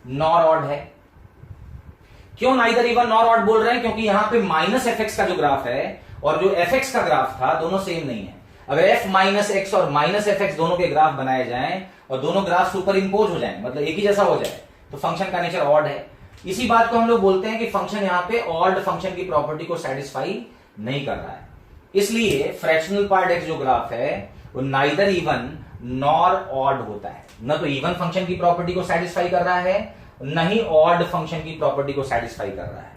नॉर ऑड है। क्यों नाइदर इवन नॉर ऑड बोल रहे हैं, क्योंकि यहां पे माइनस एफ एक्स का जो ग्राफ है और जो एफ एक्स का ग्राफ था दोनों सेम नहीं है। अगर एफ माइनस एक्स और माइनस एफ एक्स दोनों के ग्राफ बनाए जाएं और दोनों ग्राफ सुपर इम्पोज हो जाएं, मतलब एक ही जैसा हो जाए, तो फंक्शन का नेचर ऑड है। इसी बात को हम लोग बोलते हैं कि फंक्शन यहां पे ऑड फंक्शन की प्रॉपर्टी को सेटिस्फाई नहीं कर रहा है। इसलिए फ्रैक्शनल पार्ट एक्स जो ग्राफ है वो नाइदर इवन नॉर ऑड होता है, न तो इवन फंक्शन की प्रॉपर्टी को सेटिस्फाई कर रहा है न ही ऑड फंक्शन की प्रॉपर्टी को सेटिस्फाई कर रहा है।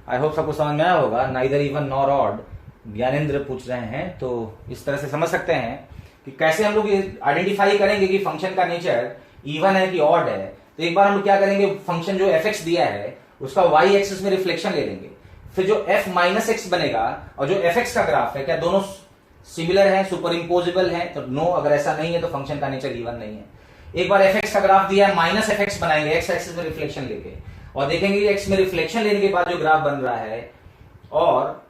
आई होप सबको समझ में आया होगा, neither even nor odd Gyanendra पूछ रहे हैं, तो इस तरह से समझ सकते हैं कि कैसे हम लोग आइडेंटिफाई करेंगे कि फंक्शन का नेचर इवन है कि ऑड है। तो एक बार हम लोग क्या करेंगे, फंक्शन जो एफ एक्स दिया है उसका वाई एक्सिस में रिफ्लेक्शन ले लेंगे, फिर जो एफ माइनस एक्स बनेगा और जो एफ एक्स का ग्राफ है क्या दोनों सिमिलर है, सुपर इम्पोजिबल है, तो नो, अगर ऐसा नहीं है तो फंक्शन का नेचर इवन नहीं है। एक बार एफ एक्स का ग्राफ दिया है, माइनस एफ एक्स बनाएंगे एक्स एक्सिस में रिफ्लेक्शन लेके और देखेंगे कि एक्स में रिफ्लेक्शन लेने के बाद जो ग्राफ बन रहा है और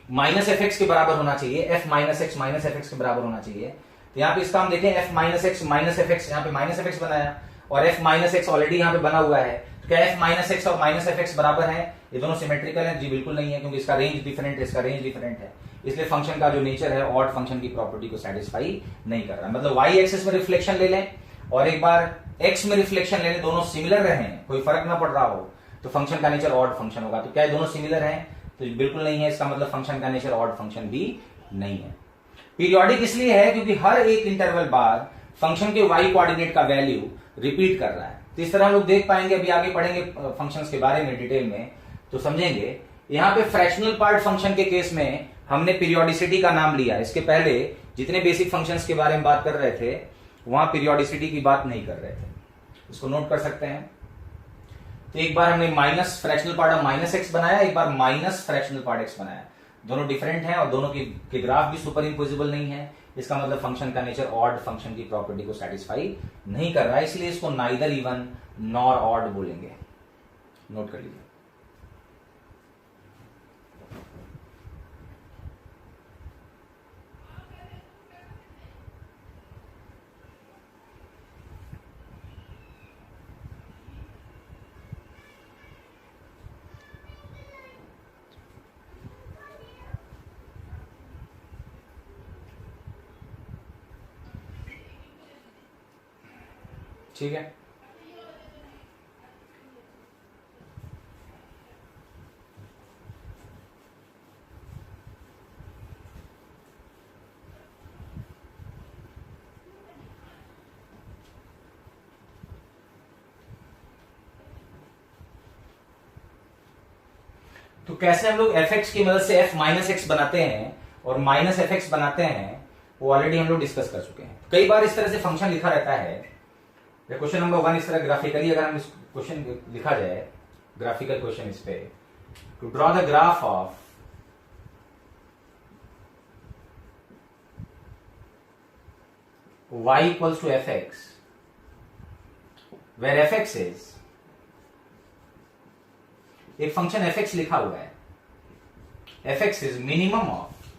माइनस एफ एक्स के बराबर होना चाहिए, F minus x minus F x के बराबर होना चाहिए। तो यहाँ पे इसका हम देखें F minus x minus F x, यहाँ पे माइनस एफ एक्स बनाया और एफ माइनस एक्स ऑलरेडी यहाँ पे बना हुआ है, तो क्या एफ माइनस एक्स और माइनस एफ एक्स बराबर है, ये दोनों सिमेट्रिकल है, जी बिल्कुल नहीं है, क्योंकि इसका रेंज डिफरेंट है, इसका रेंज डिफरेंट है, इसलिए फंक्शन का जो नेचर है ऑड फंक्शन की प्रॉपर्टी को सेटिस्फाई नहीं कर रहा। मतलब वाई एक्सिस में रिफ्लेक्शन ले लें और एक बार एक्स में रिफ्लेक्शन ले लें, दोनों सिमिलर रहे, कोई फर्क ना पड़ रहा हो, तो फंक्शन का नेचर ऑड फंक्शन होगा। तो क्या ये दोनों सिमिलर हैं, तो बिल्कुल नहीं है, इसका मतलब फंक्शन का नेचर ऑड फंक्शन भी नहीं है। पीरियोडिक इसलिए है क्योंकि हर एक इंटरवल बाद फंक्शन के वाई कोऑर्डिनेट का वैल्यू रिपीट कर रहा है। तो इस तरह हम लोग देख पाएंगे, अभी आगे पढ़ेंगे फंक्शंस के बारे में डिटेल में तो समझेंगे। यहाँ पे फ्रैक्शनल पार्ट फंक्शन के केस में हमने पीरियोडिसिटी का नाम लिया, इसके पहले जितने बेसिक फंक्शंस के बारे में बात कर रहे थे वहां पीरियोडिसिटी की बात नहीं कर रहे थे, इसको नोट कर सकते हैं। तो एक बार हमने minus fractional part of minus x बनाया, एक बार माइनस फ्रैक्शनल पार्ट एक्स बनाया, दोनों डिफरेंट हैं और दोनों के ग्राफ भी सुपर इम्पोजिबल नहीं है। इसका मतलब फंक्शन का नेचर ऑड फंक्शन की प्रॉपर्टी को सेटिस्फाई नहीं कर रहा है, इसलिए इसको नाइदर इवन नॉर ऑड बोलेंगे। नोट कर लीजिए। ठीक है, तो कैसे हम लोग fx की मदद से f माइनस एक्स बनाते हैं और माइनस एफ एक्स बनाते हैं, वो ऑलरेडी हम लोग डिस्कस कर चुके हैं। कई बार इस तरह से फंक्शन लिखा रहता है, क्वेश्चन नंबर 1 इस तरह ग्राफिकली अगर हम इस क्वेश्चन लिखा जाए, ग्राफिकल क्वेश्चन इस पे, to draw the graph of y equals to fx where fx is, एक फंक्शन fx लिखा हुआ है, fx इज मिनिमम ऑफ,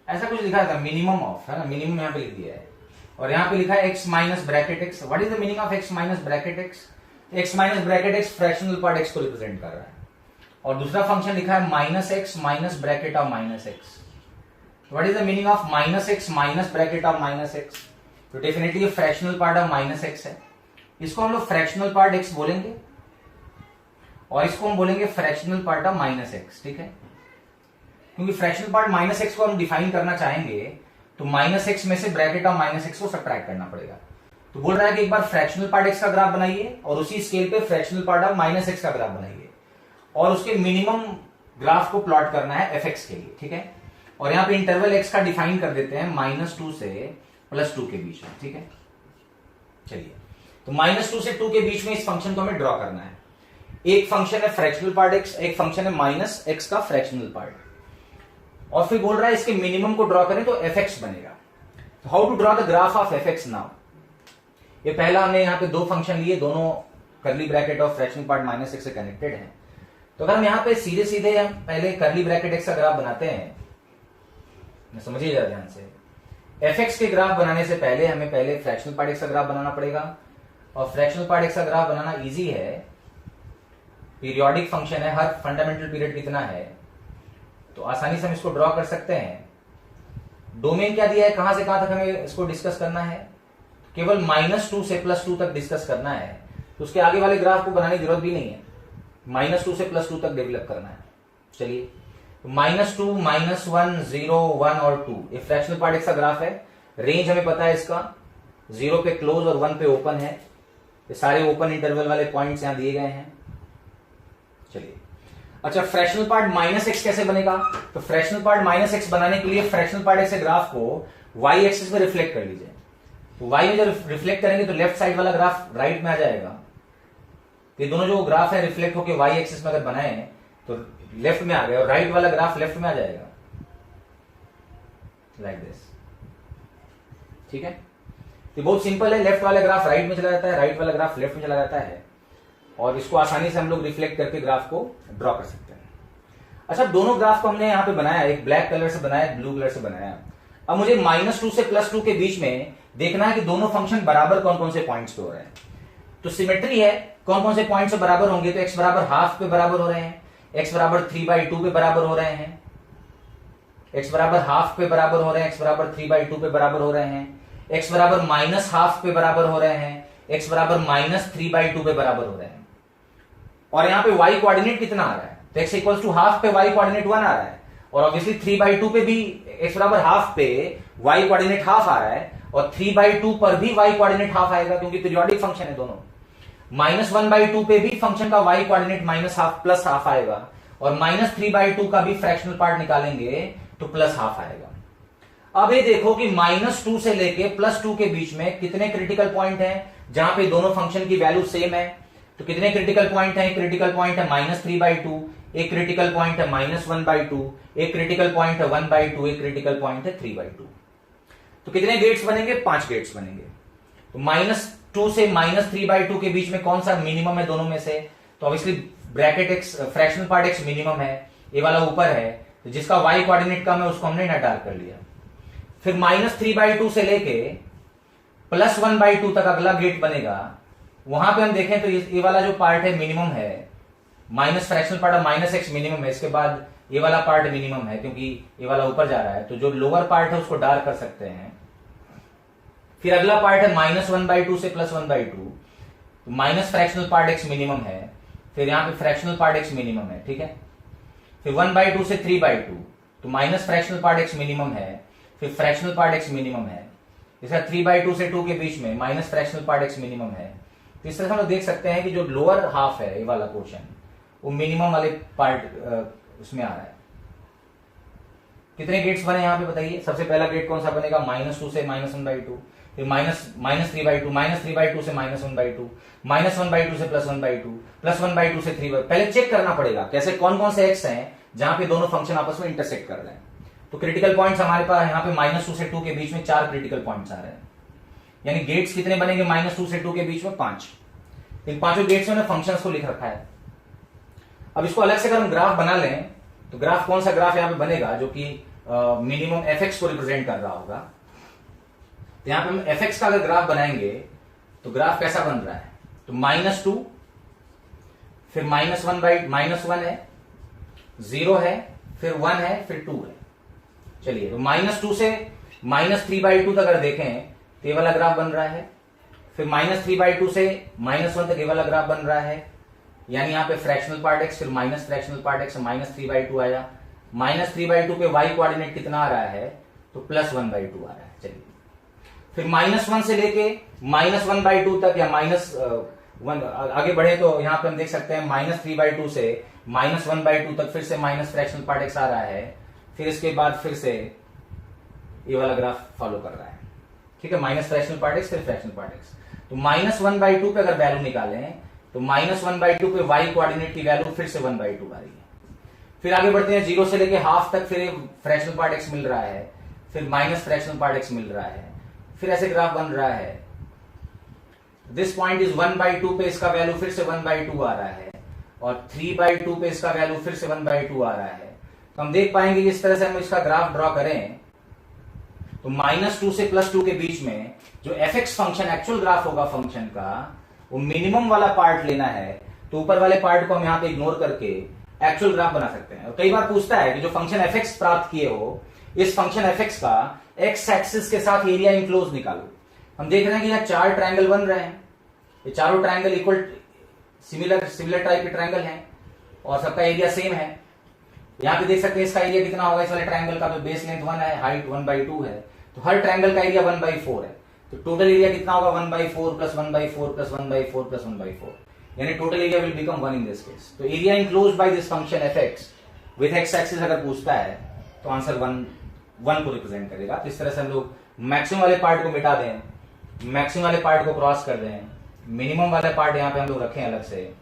ऐसा कुछ लिखा था, मिनिमम ऑफ, है ना, मिनिमम यहां पे लिख दिया है, और यहां पे लिखा है x minus bracket x। What is the meaning of x minus bracket x? x minus bracket x fractional part x को रिप्रेजेंट कर रहा है, और दूसरा फंक्शन लिखा है minus x minus bracket of minus x। What is the meaning of minus x minus bracket of minus x? तो definitely fractional part of minus x है, इसको हम लोग फ्रैक्शनल पार्ट x बोलेंगे, और इसको हम बोलेंगे fractional part of minus x. ठीक है, क्योंकि फ्रैक्शनल पार्ट माइनस एक्स को हम डिफाइन करना चाहेंगे तो माइनस एक्स में से ब्रैकेट ऑफ माइनस एक्स को सब्ट्रैक्ट करना पड़ेगा। तो बोल रहा है कि एक बार फ्रैक्शनल पार्ट एक्स का ग्राफ बनाइए और उसी स्केल पे fractional part of minus x का ग्राफ बनाइए, और उसके मिनिमम ग्राफ को प्लॉट करना है एफ एक्स के लिए। ठीक है, और यहाँ पे इंटरवल एक्स का डिफाइन कर देते हैं -2 से +2 के बीच में। ठीक है, चलिए, तो -2 से 2 के बीच में इस फंक्शन को हमें ड्रॉ करना है। एक फंक्शन है फ्रैक्शनल पार्ट एक्स, एक फंक्शन है माइनस एक्स का फ्रैक्शनल पार्ट, और फिर बोल रहा है इसके मिनिमम को ड्रॉ करें तो एफ एक्स बनेगा। तो how to draw the graph of f x now? ये पहला हमने यहाँ पे 2 फंक्शन लिए, दोनों करली ब्रैकेट और फ्रैक्शनल पार्ट माइनस एक्स से कनेक्टेड है। तो अगर हम यहाँ पे सीधे सीधे हम पहले करली ब्रैकेट एक्स का ग्राफ बनाते हैं, समझिए जरा ध्यान से, एफ एक्स के ग्राफ बनाने से पहले हमें पहले फ्रैक्शनल पार्ट एक्स का ग्राफ बनाना पड़ेगा, और फ्रैक्शनल पार्ट एक्स का ग्राफ बनाना ईजी है, पीरियोडिक फंक्शन है, हर फंडामेंटल पीरियड कितना है, तो आसानी से हम इसको ड्रॉ कर सकते हैं। डोमेन क्या दिया है, कहां से कहां तक हमें इसको डिस्कस करना है, केवल -2 से +2 तक डिस्कस करना है, तो उसके आगे वाले ग्राफ को बनाने की जरूरत भी नहीं है, -2 से +2 तक डेवलप करना है। चलिए, तो -2, -1, 0, 1 और 2 ये फ्रैक्शनल पार्ट एक्स का ग्राफ है। रेंज हमें पता है इसका, 0 पे क्लोज और 1 पे ओपन है, ये सारे ओपन इंटरवल वाले पॉइंट्स यहां दिए गए हैं। चलिए, अच्छा, फ्रैक्शनल पार्ट माइनस एक्स कैसे बनेगा? तो फ्रैक्शनल पार्ट माइनस एक्स बनाने के लिए फ्रैक्शनल पार्ट एक्स ग्राफ को वाई एक्सिस पे रिफ्लेक्ट कर लीजिए। तो वाई में जब रिफ्लेक्ट करेंगे तो लेफ्ट साइड वाला ग्राफ राइट में आ जाएगा। ये दोनों जो ग्राफ है रिफ्लेक्ट होकर वाई एक्सिस में अगर बनाए तो लेफ्ट में आ गए, और राइट वाला ग्राफ लेफ्ट में आ जाएगा, लाइक दिस। ठीक है, तो बहुत सिंपल है, लेफ्ट वाला ग्राफ राइट में चला जाता है, राइट वाला ग्राफ लेफ्ट में चला जाता है, और इसको आसानी से हम लोग रिफ्लेक्ट करके ग्राफ को ड्रॉ कर सकते हैं। अच्छा, दोनों ग्राफ को हमने यहाँ पे बनाया, एक ब्लैक कलर से बनाया, ब्लू कलर से बनाया। अब मुझे -2 से +2 के बीच में देखना है कि दोनों फंक्शन बराबर कौन कौन से पॉइंट्स पे हो रहे हैं। तो सिमेट्री है, कौन कौन से पॉइंट से बराबर होंगे, तो x बराबर ½ पे बराबर हो रहे हैं, x बराबर 3/2 पे बराबर हो रहे हैं, x बराबर ½ पे बराबर हो रहे हैं, x बराबर 3/2 पे बराबर हो रहे हैं, x बराबर -½ पे बराबर हो रहे हैं, x बराबर -3/2 पे बराबर हो रहे हैं। और यहाँ पे y कोऑर्डिनेट कितना आ रहा है, तो x इक्वल्स टू ½ पे y कोऑर्डिनेट 1 आ रहा है, और ऑब्वियसली 3/2 पे भी x बराबर ½ पे y कोऑर्डिनेट ½ आ रहा है, और 3/2 पर भी y कोऑर्डिनेट ½ आएगा, क्योंकि पीरियोडिक फंक्शन है दोनों। -1/2 पे भी फंक्शन का y कोऑर्डिनेट -½ +½ आएगा, और -3/2 का भी फ्रैक्शनल पार्ट निकालेंगे तो +½ आएगा। अब ये देखो कि -2 से लेके +2 के बीच में कितने क्रिटिकल पॉइंट हैं जहां पे दोनों फंक्शन की वैल्यू सेम है। तो कितने क्रिटिकल पॉइंट है? क्रिटिकल पॉइंट है -3/2, एक क्रिटिकल पॉइंट है -1/2, एक क्रिटिकल पॉइंट है 1/2, एक क्रिटिकल पॉइंट है 3/2। तो कितने गेट्स बनेंगे? 5 गेट्स बनेंगे। तो -2 से -3/2 के बीच में कौन सा मिनिमम है दोनों में से? तो obviously bracket x, fractional part x minimum है, ये वाला ऊपर है, तो जिसका y कोऑर्डिनेट कम है उसको हमने ना डार्क कर लिया। फिर -3/2 से लेके +1/2 तक अगला गेट बनेगा, वहां पे हम देखें तो ये वाला जो पार्ट है मिनिमम है, minus fractional part -x minimum है, इसके बाद ये वाला पार्ट मिनिमम है क्योंकि ये वाला ऊपर जा रहा है, तो जो लोअर पार्ट है उसको डार्क कर सकते हैं। फिर अगला पार्ट है -1/2 से +1/2, तो minus fractional part x minimum है, फिर यहां पे फ्रैक्शनल पार्ट x मिनिमम है, ठीक है। फिर 1/2 से 3/2, तो minus fractional part x minimum है, फिर फ्रैक्शनल पार्ट x मिनिमम है। इसका 3/2 से 2 के बीच में minus fractional part x minimum है। तो इस तरह से हम लोग देख सकते हैं कि जो लोअर हाफ है ये वाला पोर्शन, वो मिनिमम वाले पार्ट उसमें आ रहा है। कितने गेट्स बने यहां पे बताइए? सबसे पहला गेट कौन सा बनेगा? -2 से -1/2, फिर -3/2, -3/2 से -1/2, -1/2 से +1/2, +1/2 से 3/2। पहले चेक करना पड़ेगा कैसे, कौन कौन से एक्स हैं जहां पे दोनों फंक्शन आपस में इंटरसेक्ट कर रहे हैं। तो क्रिटिकल पॉइंट्स हमारे पास यहाँ पे -2 से 2 के बीच में 4 क्रिटिकल पॉइंट्स आ रहे हैं, यानी गेट्स कितने बनेंगे? -2 से 2 के बीच में 5। इन पांचों गेट्स में फंक्शंस को लिख रखा है। अब इसको अलग से अगर हम ग्राफ बना लें तो ग्राफ कौन सा ग्राफ यहाँ पे बनेगा जो कि मिनिमम fx को रिप्रेजेंट कर रहा होगा। तो यहां पे हम fx का अगर ग्राफ बनाएंगे तो ग्राफ कैसा बन रहा है? तो -2, फिर -1 है, 0 है, फिर 1 है, फिर 2 है। चलिए, तो -2 से -3/2 तक अगर देखें तो ये वाला ग्राफ बन रहा है, फिर -3/2 से -1 तक ये वाला ग्राफ बन रहा है, यानी यहाँ पे फ्रैक्शनल पार्ट x, फिर माइनस फ्रैक्शनल पार्ट x, -3/2 आया। -3/2 पे y कोऑर्डिनेट कितना आ रहा है? तो +1/2 आ रहा है। चलिए, फिर -1 से लेके -1/2 तक या -1 आगे बढ़े तो यहाँ पे हम देख सकते हैं -3/2 से -1/2 तक फिर से माइनस फ्रैक्शनल पार्ट x आ रहा है, फिर इसके बाद फिर से ये वाला ग्राफ फॉलो कर रहा है, ठीक है। माइनस फ्रैक्शनल पार्ट x, फिर फ्रैक्शनल पार्ट x। तो -1/2 पे अगर वैल्यू निकालें तो -1/2 पे y कोऑर्डिनेट की वैल्यू फिर से 1/2 आ रही है। फिर आगे बढ़ते हैं 0 से लेके हाफ तक, फिर फ्रैक्शनल पार्ट x मिल रहा है, फिर माइनस फ्रैक्शनल पार्ट x मिल रहा है, फिर ऐसे ग्राफ बन रहा है। दिस पॉइंट इज 1/2 पे इसका वैल्यू फिर से 1/2 आ रहा है, और 3/2 पे इसका वैल्यू फिर से 1/2 आ रहा है। तो हम देख पाएंगे कि इस तरह से हम इसका ग्राफ ड्रॉ करें तो -2 से +2 के बीच में जो fx फंक्शन एक्चुअल ग्राफ होगा फंक्शन का, वो मिनिमम वाला पार्ट लेना है। तो ऊपर वाले पार्ट को हम यहाँ पे इग्नोर करके एक्चुअल ग्राफ बना सकते हैं। और कई बार पूछता है कि जो फंक्शन fx प्राप्त किए हो, इस फंक्शन fx का x एक्सिस के साथ एरिया इनक्लोज निकालो। हम देख रहे हैं कि यहाँ 4 ट्रायंगल बन रहे हैं, ये चारों ट्रायंगल इक्वल सिमिलर टाइप के ट्रायंगल हैं और सबका एरिया सेम है। यहाँ पे देख सकते हैं इसका एरिया कितना होगा इस वाले ट्रायंगल का, तो बेस लेंथ 1 है, हाइट 1/2 है, तो हर ट्रायंगल का एरिया 1/4 है। तो टोटल एरिया कितना होगा? 1/4 + 1/4 + 1/4 + 1/4, यानी total area will become 1 in this case. तो area enclosed by this function fx with x axis अगर पूछता है तो आंसर 1 को रिप्रेजेंट करेगा। तो इस तरह से हम लोग मैक्सिमम वाले पार्ट को मिटा दें, मैक्सिमम वाले पार्ट को क्रॉस कर दें, मिनिमम वाले पार्ट यहाँ पे हम लोग रखें अलग से।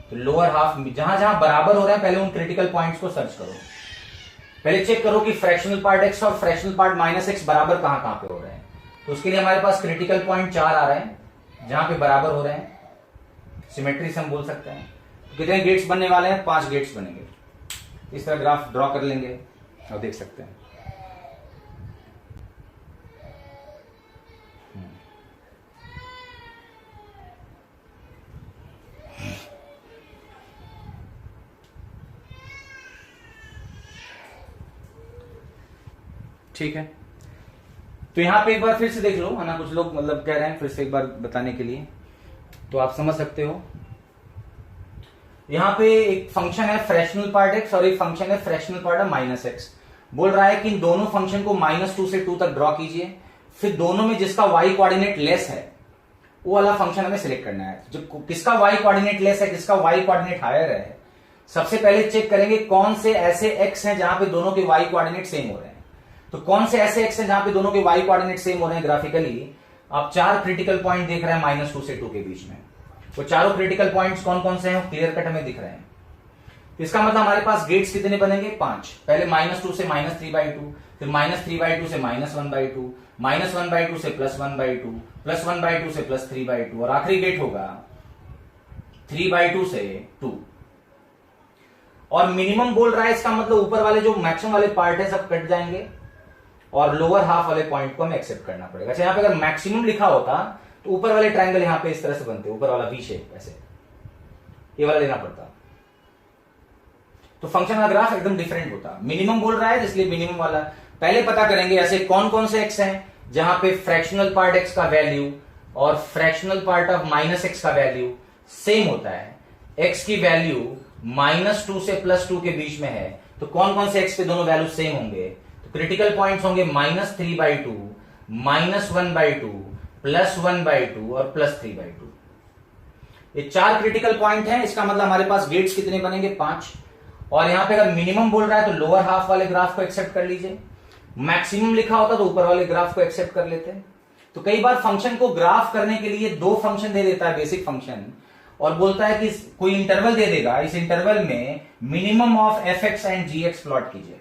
तो लोअर हाफ जहां जहां बराबर हो रहे हैं, पहले उन क्रिटिकल पॉइंट्स को सर्च करो। पहले चेक करो कि फ्रैक्शनल पार्ट x और फ्रैक्शनल पार्ट -x बराबर कहां कहां पे हो रहे हैं। तो उसके लिए हमारे पास क्रिटिकल पॉइंट 4 आ रहे हैं जहां पे बराबर हो रहे हैं, सिमेट्री से हम बोल सकते हैं। तो कितने गेट्स बनने वाले हैं? 5 गेट्स बनेंगे। इस तरह ग्राफ ड्रॉ कर लेंगे और देख सकते हैं। ठीक है, तो यहां पे एक बार फिर से देख लो, है ना। कुछ लोग मतलब कह रहे हैं फिर से एक बार बताने के लिए, तो आप समझ सकते हो। यहां पे एक फंक्शन है फ्रैक्शनल पार्ट x और एक फंक्शन है फ्रैक्शनल पार्ट -x। बोल रहा है कि इन दोनों फंक्शन को -2 से 2 तक ड्रॉ कीजिए, फिर दोनों में जिसका y कोऑर्डिनेट लेस है वो वाला फंक्शन हमें सिलेक्ट करना है। जो किसका y कोऑर्डिनेट लेस है, किसका y कोऑर्डिनेट हायर है, सबसे पहले चेक करेंगे कौन से ऐसे x हैं जहां पे दोनों के y कोऑर्डिनेट सेम हो रहे हैं। तो कौन से ऐसे x हैं जहां पे दोनों के y कोऑर्डिनेट सेम हो रहे हैं? ग्राफिकली आप 4 क्रिटिकल पॉइंट देख रहे हैं -2 से 2 के बीच में। वो चारों क्रिटिकल पॉइंट्स कौन कौन से हैं क्लियर कट हमें दिख रहे हैं। इसका मतलब हमारे पास गेट्स कितने बनेंगे 5। पहले -2 से -3/2, फिर -3/2 से -1/2, -1/2 से +1/2, +1/2 से +3/2 और आखिरी गेट होगा 3/2 से 2। और मिनिमम बोल रहा है, इसका मतलब ऊपर वाले जो मैक्सिमम वाले पार्ट है सब कट जाएंगे और लोअर हाफ वाले पॉइंट को हमें एक्सेप्ट करना पड़ेगा। अच्छा, यहां पे अगर मैक्सिमम लिखा होता तो ऊपर वाले ट्रायंगल यहां पे इस तरह से बनते, ऊपर वाला वी शेप ऐसे, ये वाला लेना पड़ता, तो फंक्शन का ग्राफ एकदम डिफरेंट होता। मिनिमम बोल रहा है इसलिए मिनिमम वाला पहले पता करेंगे ऐसे कौन कौन से एक्स हैं जहां पे फ्रैक्शनल पार्ट एक्स का वैल्यू और फ्रैक्शनल पार्ट ऑफ -x का वैल्यू सेम होता है। x की वैल्यू -2 से +2 के बीच में है, तो कौन कौन से x पे दोनों वैल्यू सेम होंगे, तो क्रिटिकल पॉइंट्स होंगे -3/2, -1/2, +1/2 और +3/2। ये 4 क्रिटिकल पॉइंट हैं। इसका मतलब हमारे पास गेट्स कितने बनेंगे 5। और यहां पे अगर मिनिमम बोल रहा है तो लोअर हाफ वाले ग्राफ को एक्सेप्ट कर लीजिए, मैक्सिमम लिखा होता तो ऊपर वाले ग्राफ को एक्सेप्ट कर लेते हैं। तो कई बार फंक्शन को ग्राफ करने के लिए 2 फंक्शन दे देता है बेसिक फंक्शन, और बोलता है कि कोई इंटरवल दे देगा, इस इंटरवल में minimum of fx and gx plot कीजिए।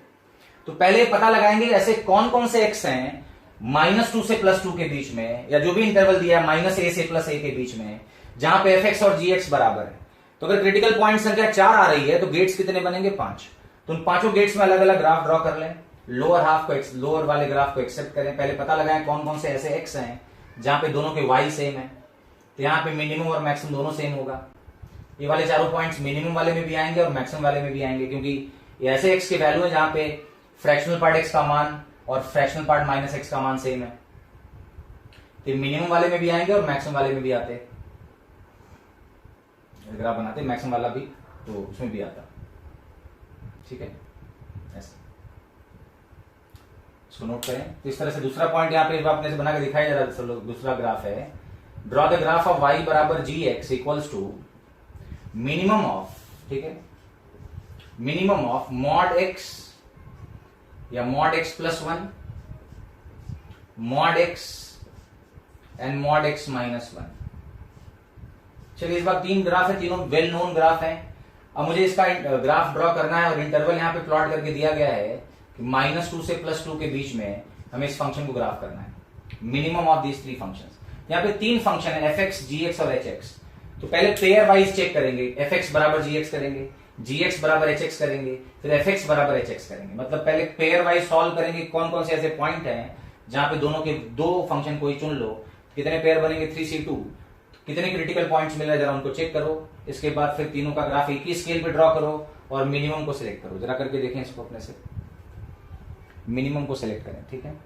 तो पहले पता लगाएंगे ऐसे कौन कौन से x हैं -2 से +2 के बीच में, या जो भी इंटरवल दिया है -a से +a के बीच में, जहां पे fx और gx बराबर है। तो अगर क्रिटिकल पॉइंट संख्या 4 आ रही है तो गेट्स कितने बनेंगे 5। तो उन पांचों गेट्स में अलग अलग ग्राफ ड्रॉ कर लें, लोअर हाफ को लोअर वाले ग्राफ को एक्सेप्ट करें, पहले पता लगाएं कौन कौन से ऐसे x हैं जहां पे दोनों के y सेम है, तो यहां पे मिनिमम और मैक्सिमम दोनों सेम होगा। ये वाले चारों पॉइंट्स मिनिमम वाले में भी आएंगे और मैक्सिमम वाले में भी आएंगे, क्योंकि ये ऐसे x के वैल्यू है जहां पे फ्रैक्शनल पार्ट x का मान और फ्रैक्शनल पार्ट -x का मान सेम है, तो मिनिमम वाले में भी आएंगे और मैक्सिमम वाले में भी आते। ग्राफ बनाते मैक्सिमम वाला भी तो उसमें भी आता, ठीक है, ऐसे इसको नोट करें। तो इस तरह से दूसरा पॉइंट यहाँ पे अपने से बना के दिखाया जा रहा है। दूसरा ग्राफ है, draw the graph of y बराबर gx equals to minimum of, ठीक है, मिनिमम ऑफ मॉड x या mod x + 1, mod x and mod x -1। चलिए, इस बार 3 ग्राफ है, तीनों वेल नोन ग्राफ हैं। अब मुझे इसका ग्राफ ड्रॉ करना है और इंटरवल यहां पे प्लॉट करके दिया गया है कि -2 से +2 के बीच में हमें इस फंक्शन को ग्राफ करना है, मिनिमम ऑफ दीज 3 फंक्शंस। यहाँ पे 3 फंक्शन है fx, gx और hx। तो पहले पेयर वाइज चेक करेंगे, fx बराबर gx करेंगे, gx बराबर hx करेंगे, फिर fx बराबर hx करेंगे। मतलब पहले पेयर वाइज सॉल्व करेंगे कौन कौन से ऐसे पॉइंट हैं जहां पे दोनों के 2 फंक्शन कोई चुन लो, कितने पेयर बनेंगे 3c2, कितने क्रिटिकल पॉइंट्स मिल रहे हैं जरा उनको चेक करो। इसके बाद फिर तीनों का ग्राफ एक ही स्केल पे ड्रॉ करो और मिनिमम को सिलेक्ट करो। जरा करके देखें इसको अपने से, मिनिमम को सिलेक्ट करें, ठीक है।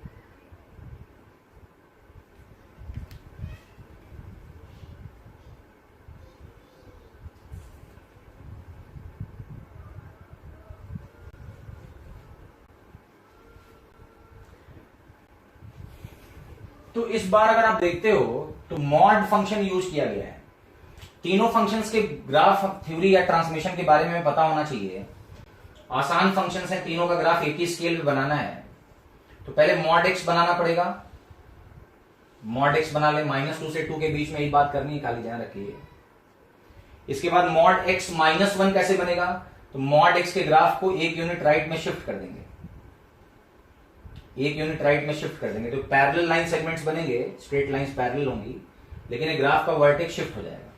तो इस बार अगर आप देखते हो तो मॉड फंक्शन यूज किया गया है। तीनों फंक्शंस के ग्राफ थ्योरी या ट्रांसमिशन के बारे में हमें पता होना चाहिए। आसान फंक्शंस हैं, तीनों का ग्राफ एक ही स्केल पे बनाना है। तो पहले मॉड x बनाना पड़ेगा, मॉड x बना ले, -2 से 2 के बीच में यही बात करनी है, खाली ध्यान रखिए। इसके बाद मॉड x -1 कैसे बनेगा, तो मॉड x के ग्राफ को 1 यूनिट राइट में शिफ्ट कर देंगे, 1 यूनिट राइट में शिफ्ट कर देंगे। तो पैरेलल लाइन सेगमेंट्स बनेंगे, स्ट्रेट लाइंस पैरेलल होंगी, लेकिन ये ग्राफ का वर्टेक्स शिफ्ट हो जाएगा।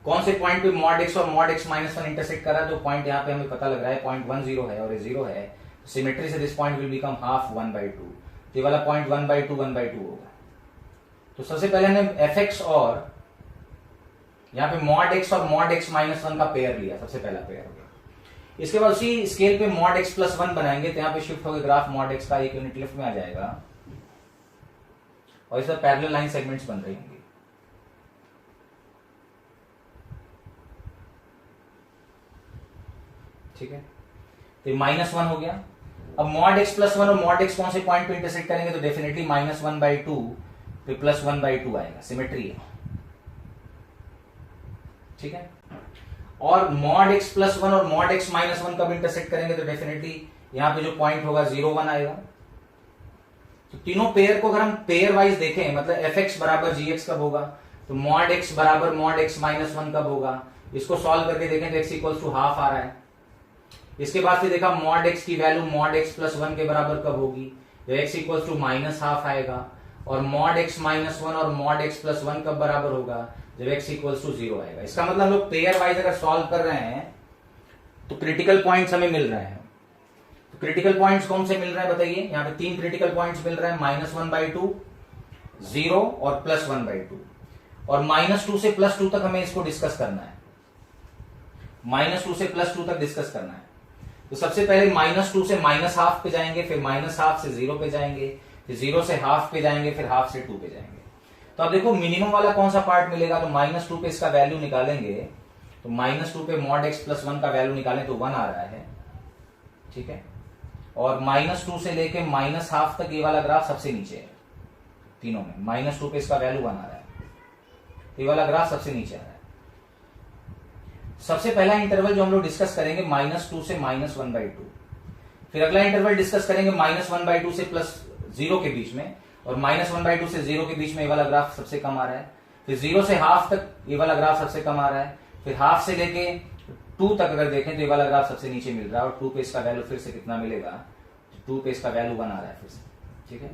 कौन से पॉइंट पे मॉड x और मॉड x -1 इंटरसेक्ट करा, तो पॉइंट यहां पे हमें पता लग रहा है पॉइंट 1 0 है और ये 0 है। सिमेट्री से this point will become half 1/2। तो ये वाला पॉइंट 1/2 1/2 होगा। तो सबसे पहले हमने fx और यहां पे मॉड x और मॉड x -1 का पेयर लिया, सबसे पहला पेयर हो गया। इसके बाद उसी स्केल पे मॉड x + 1 बनाएंगे, तो यहाँ पे शिफ्ट होकर ग्राफ मॉड x का 1 यूनिट लेफ्ट में आ जाएगा और इस पर पैरेलल लाइन सेगमेंट्स बन रही होंगी। ठीक है, तो -1 हो गया। अब मॉड x + 1 और मॉड x कौन से पॉइंट पे इंटरसेक्ट करेंगे, तो डेफिनेटली -1/2 पे +1/2 आएगा, सिमेट्री है, ठीक है। और मॉड x + 1 और मॉड x -1 कब इंटरसेक्ट करेंगे, तो डेफिनेटली यहां पे जो पॉइंट होगा 0 1 आएगा। तो तीनों पेयर को अगर हम पेयर वाइज देखें, मतलब fx बराबर gx कब होगा, तो मॉड x बराबर मॉड x माइनस 1 कब होगा? इसको सॉल्व करके देखें तो x इक्वल्स टू हाफ आ रहा है। इसके बाद फिर देखा मॉड x की वैल्यू मॉड x प्लस 1 के बराबर कब होगी? तो x equals to minus half आएगा। और मॉड x माइनस 1 और मॉड x प्लस 1 कब बराबर होगा? जब x इक्वल्स टू 0 आएगा। इसका मतलब हम लोग पेयर वाइज अगर सॉल्व कर रहे हैं तो क्रिटिकल पॉइंट्स हमें मिल रहे हैं। तो क्रिटिकल पॉइंट्स कौन से मिल रहे हैं बताइए? यहाँ पे 3 क्रिटिकल पॉइंट्स मिल रहे हैं, -1/2, 0 और +1/2। और -2 से +2 तक हमें इसको डिस्कस करना है। -2 से +2 तक डिस्कस करना है। तो सबसे पहले -2 से -हाफ पे जाएंगे, फिर -हाफ से 0 पे जाएंगे, फिर 0 से हाफ पे जाएंगे, फिर हाफ से 2 पे जाएंगे। तो अब देखो मिनिमम वाला कौन सा पार्ट मिलेगा? तो -2 पे इसका वैल्यू निकालेंगे, तो -2 पे मॉड x प्लस 1 का वैल्यू निकालें तो 1 आ रहा है, ठीक है। और -2 से लेके -हाफ तक ये वाला ग्राफ सबसे नीचे है तीनों में। -2 पे इसका वैल्यू 1 आ रहा है, ये वाला ग्राफ सबसे नीचे आ रहा है। सबसे पहला इंटरवल जो हम लोग डिस्कस करेंगे -2 से -1/2, फिर अगला इंटरवल डिस्कस करेंगे -1/2 से +0 के बीच में, और -1/2 से 0 के बीच में ये वाला ग्राफ सबसे कम आ रहा है। फिर 0 से हाफ तक ये वाला ग्राफ सबसे कम आ रहा है। फिर हाफ से लेके 2 तक अगर देखें तो ये वाला ग्राफ सबसे नीचे मिल रहा है। और 2 पे इसका वैल्यू फिर से कितना मिलेगा? 2 पे इसका वैल्यू 1 आ रहा है फिर से, ठीक है।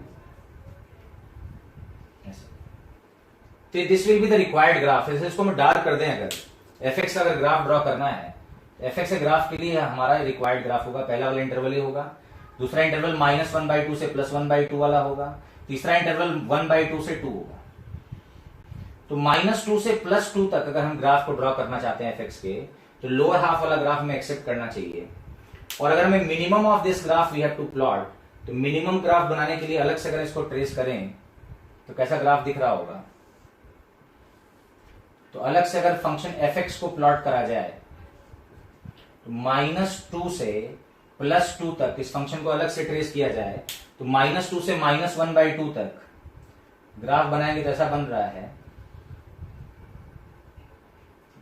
तो this will be the required graph. इसको हम डार्क कर दें, अगर fx का अगर ग्राफ ड्रॉ करना है, fx के ग्राफ के लिए हमारा रिक्वायर्ड ग्राफ होगा, पहला वाला इंटरवल ही होगा, दूसरा इंटरवल -1/2 से +1/2 वाला होगा, तीसरा इंटरवल 1/2 से 2 होगा। तो -2 से +2 तक अगर हम ग्राफ को ड्रॉ करना चाहते हैं fx के, तो लोअर हाफ वाला ग्राफ में एक्सेप्ट करना चाहिए। और अगर हमें minimum of this graph we have to plot, तो मिनिमम ग्राफ बनाने के लिए अलग से अगर इसको ट्रेस करें तो कैसा ग्राफ दिख रहा होगा? तो अलग से अगर फंक्शन fx को प्लॉट करा जाए तो -2 से +2 तक इस फंक्शन को अलग से ट्रेस किया जाए, तो -2 से -1/2 तक ग्राफ बनाएंगे तो ऐसा बन रहा है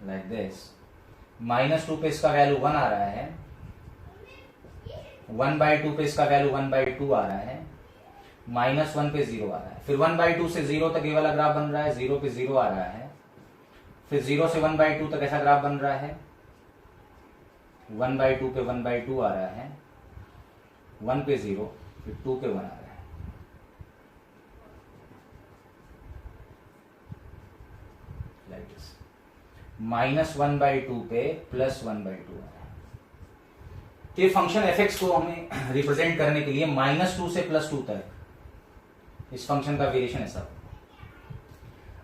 लाइक दिस। -2 पे इसका वैल्यू 1 आ रहा है, 1/2 पे इसका वैल्यू 1/2 आ रहा है, -1 पे 0 आ रहा है, फिर 1/2 से 0 तक ये वाला ग्राफ बन रहा है, 0 पे 0 आ रहा है, फिर 0 से 1/2 तक ऐसा ग्राफ बन रहा है, 1/2 पे 1/2 आ रहा है, 1 पे 0, फिर 2 पे 1 आ रहा है। लाइक दिस, -1/2 पे +1/2 आ रहा है। तो ये फंक्शन fx को हमें रिप्रेजेंट करने के लिए -2 से +2 तक इस फंक्शन का वेरिएशन ऐसा।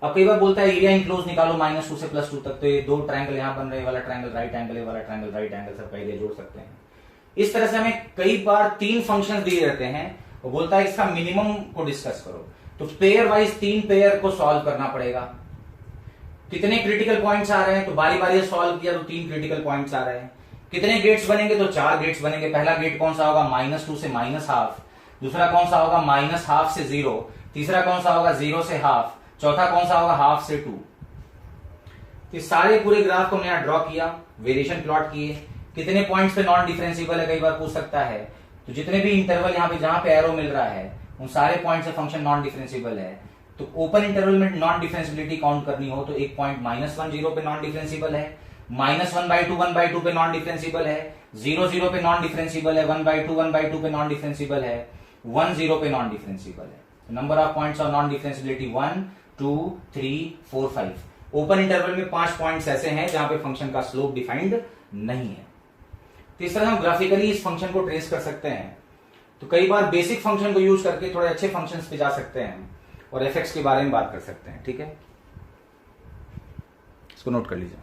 अब कई बार बोलता है एरिया इंक्लोज निकालो -2 से +2 तक, तो ये 2 ट्रायंगल यहां बन रहे हैं, वाला ट्रायंगल राइट एंगल है, वाला ट्रायंगल राइट एंगल, सब पहले जोड़ सकते हैं। इस तरह से हमें कई बार 3 फंक्शंस दिए रहते हैं, वो बोलता है इसका मिनिमम को डिस्कस करो, तो पेयर वाइज 3 पेयर को सॉल्व करना पड़ेगा। कितने क्रिटिकल पॉइंट्स आ रहे हैं? तो बारी बारी सॉल्व किया तो 3 क्रिटिकल पॉइंट्स आ रहे हैं। कितने गेट्स बनेंगे? तो 4 गेट्स बनेंगे। पहला गेट कौन सा होगा? -2 से -हाफ, दूसरा कौन सा होगा? -हाफ से 0, तीसरा कौन सा होगा? 0 से हाफ, चौथा कौन सा होगा? हाफ से 2। तो सारे पूरे ग्राफ को हमने यहां ड्रॉ किया, वेरिएशन प्लॉट किए। कितने पॉइंट्स पे नॉन डिफरेंशिएबल है कई बार पूछ सकता है, तो जितने भी इंटरवल यहां पे जहां पे एरो मिल रहा है उन सारे पॉइंट से फंक्शन नॉन डिफरेंशिएबल है। तो ओपन इंटरवल में नॉन डिफरेंशिएबिलिटी काउंट करनी हो तो एक पॉइंट -1 पे नॉन डिफरेंशिएबल है, -1/2 पे नॉन डिफरेंशिएबल है, 0 पे नॉन डिफरेंशिएबल है, 1/2 पे नॉन डिफरेंशिएबल है, 10 पे नॉन डिफरेंशिएबल है। Number of points of non differentiability 1 2 3 4 5। Open interval में 5 पॉइंट्स ऐसे हैं जहां पे फंक्शन का स्लोप डिफाइंड नहीं है। तो इस तरह हम ग्राफिकली इस फंक्शन को ट्रेस कर सकते हैं। तो कई बार बेसिक फंक्शन को यूज करके थोड़े अच्छे फंक्शंस पे जा सकते हैं और एफएक्स के बारे में बात कर सकते हैं। ठीक है, इसको नोट कर लीजिए।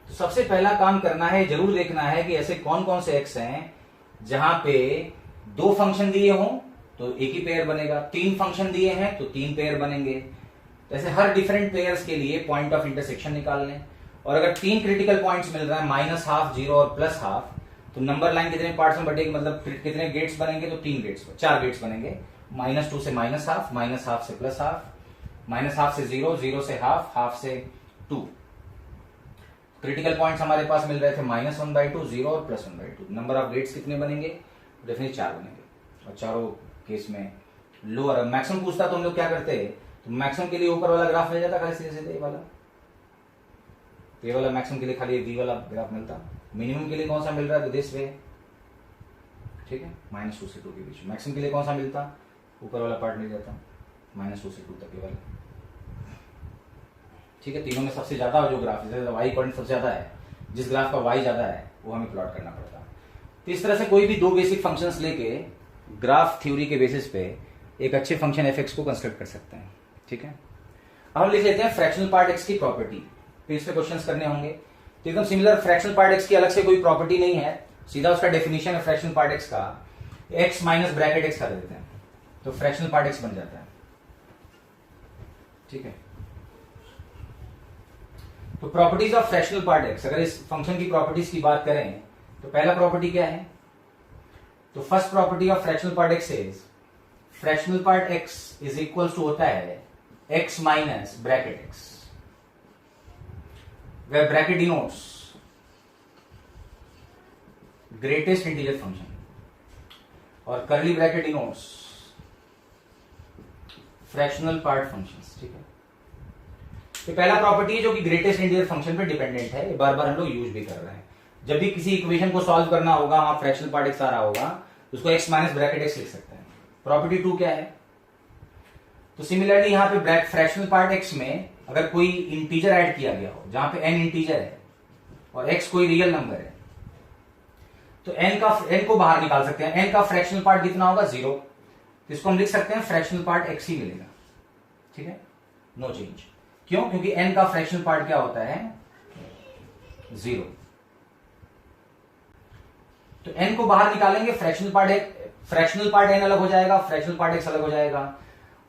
सबसे पहला काम करना है, जरूर देखना है कि ऐसे कौन कौन से एक्स हैं जहां पे 2 फंक्शन दिए हों तो एक ही पेयर बनेगा, 3 फंक्शन दिए हैं तो 3 पेयर बनेंगे। तो ऐसे हर डिफरेंट पेयर्स के लिए पॉइंट ऑफ इंटरसेक्शन निकाल लें, और अगर 3 क्रिटिकल पॉइंट्स मिल रहा है -12, 0 और +12, तो नंबर लाइन कितने पार्ट्स में बटेगी, मतलब कितने गेट्स बनेंगे, तो 4 गेट्स बनेंगे। -2 से -12, -12 से +12, -12 से 0, 0 से हाफ, हाफ से 2। क्रिटिकल पॉइंट्स हमारे पास मिल रहे थे -1/2, 0 और +1/2। नंबर ऑफ गेट्स कितने बनेंगे, डेफिनेटली 4 बनेंगे। और चारों केस में लोअर मैक्सिमम पूछता तो हम लोग क्या करते, तो मैक्सिमम के लिए ऊपर वाला ग्राफ मिल जाता खाली सीधे सीधे ये वाला, तो ये वाला मैक्सिमम के लिए खाली वी वाला ग्राफ मिलता। मिनिमम के लिए कौन सा मिल रहा है, दिस वे, ठीक है, -2 से 2 के बीच। मैक्सिमम के लिए कौन सा मिलता, ऊपर वाला पार्ट मिल जाता -2 से 2 तक के वाला, ठीक है। तीनों में सबसे ज्यादा जो ग्राफ जैसे वाई पॉइंट सबसे ज्यादा है, जिस ग्राफ का वाई ज्यादा है वो हमें प्लॉट करना पड़ता। तो इस तरह से कोई भी 2 बेसिक फंक्शंस लेके ग्राफ थ्योरी के बेसिस पे एक अच्छे फंक्शन एफ को कंस्ट्रक्ट कर सकते हैं, ठीक है। अब हम लिख लेते हैं फ्रैक्शनल पार्ट एक्स की प्रॉपर्टी, फिर इस पे क्वेश्चंस करने होंगे। तो एकदम सिमिलर, फ्रैक्शनल पार्ट एक्स की अलग से कोई प्रॉपर्टी नहीं है, सीधा उसका डेफिनेशन है फ्रैक्शनल पार्ट एक्स का, एक्स माइनस ब्रैकेट एक्स कर देते हैं तो फ्रैक्शनल पार्ट एक्स बन जाता है, ठीक है। तो properties of fractional part x, अगर इस फंक्शन की प्रॉपर्टीज की बात करें तो पहला प्रॉपर्टी क्या है, तो first property of fractional part x is fractional part x is equal to होता है x minus bracket x, where bracket denotes greatest integer function और curly bracket denotes fractional part functions, ठीक है। तो पहला प्रॉपर्टी है जो कि ग्रेटेस्ट इंटीजर फंक्शन पे डिपेंडेंट है, ये बार बार हम लोग यूज भी कर रहे हैं। जब भी किसी इक्वेशन को सॉल्व करना होगा, वहां फ्रैक्शनल पार्ट एक्स आ रहा होगा, तो उसको एक्स माइनस ब्रैकेट एक्स लिख सकते हैं। प्रॉपर्टी 2 क्या है, तो सिमिलरली यहां पे फ्रैक्शनल पार्ट एक्स में अगर कोई इंटीजर ऐड किया गया हो, जहां पे n इंटीजर है और x कोई रियल नंबर है, तो n को बाहर निकाल सकते हैं। n का फ्रैक्शनल पार्ट कितना होगा, 0, तो इसको हम लिख सकते हैं फ्रैक्शनल पार्ट x ही मिलेगा, ठीक है, नो चेंज। क्यों, क्योंकि n का फ्रैक्शनल पार्ट क्या होता है, 0। तो n को बाहर निकालेंगे, फ्रैक्शनल पार्ट n अलग हो जाएगा, फ्रैक्शनल पार्ट x अलग हो जाएगा।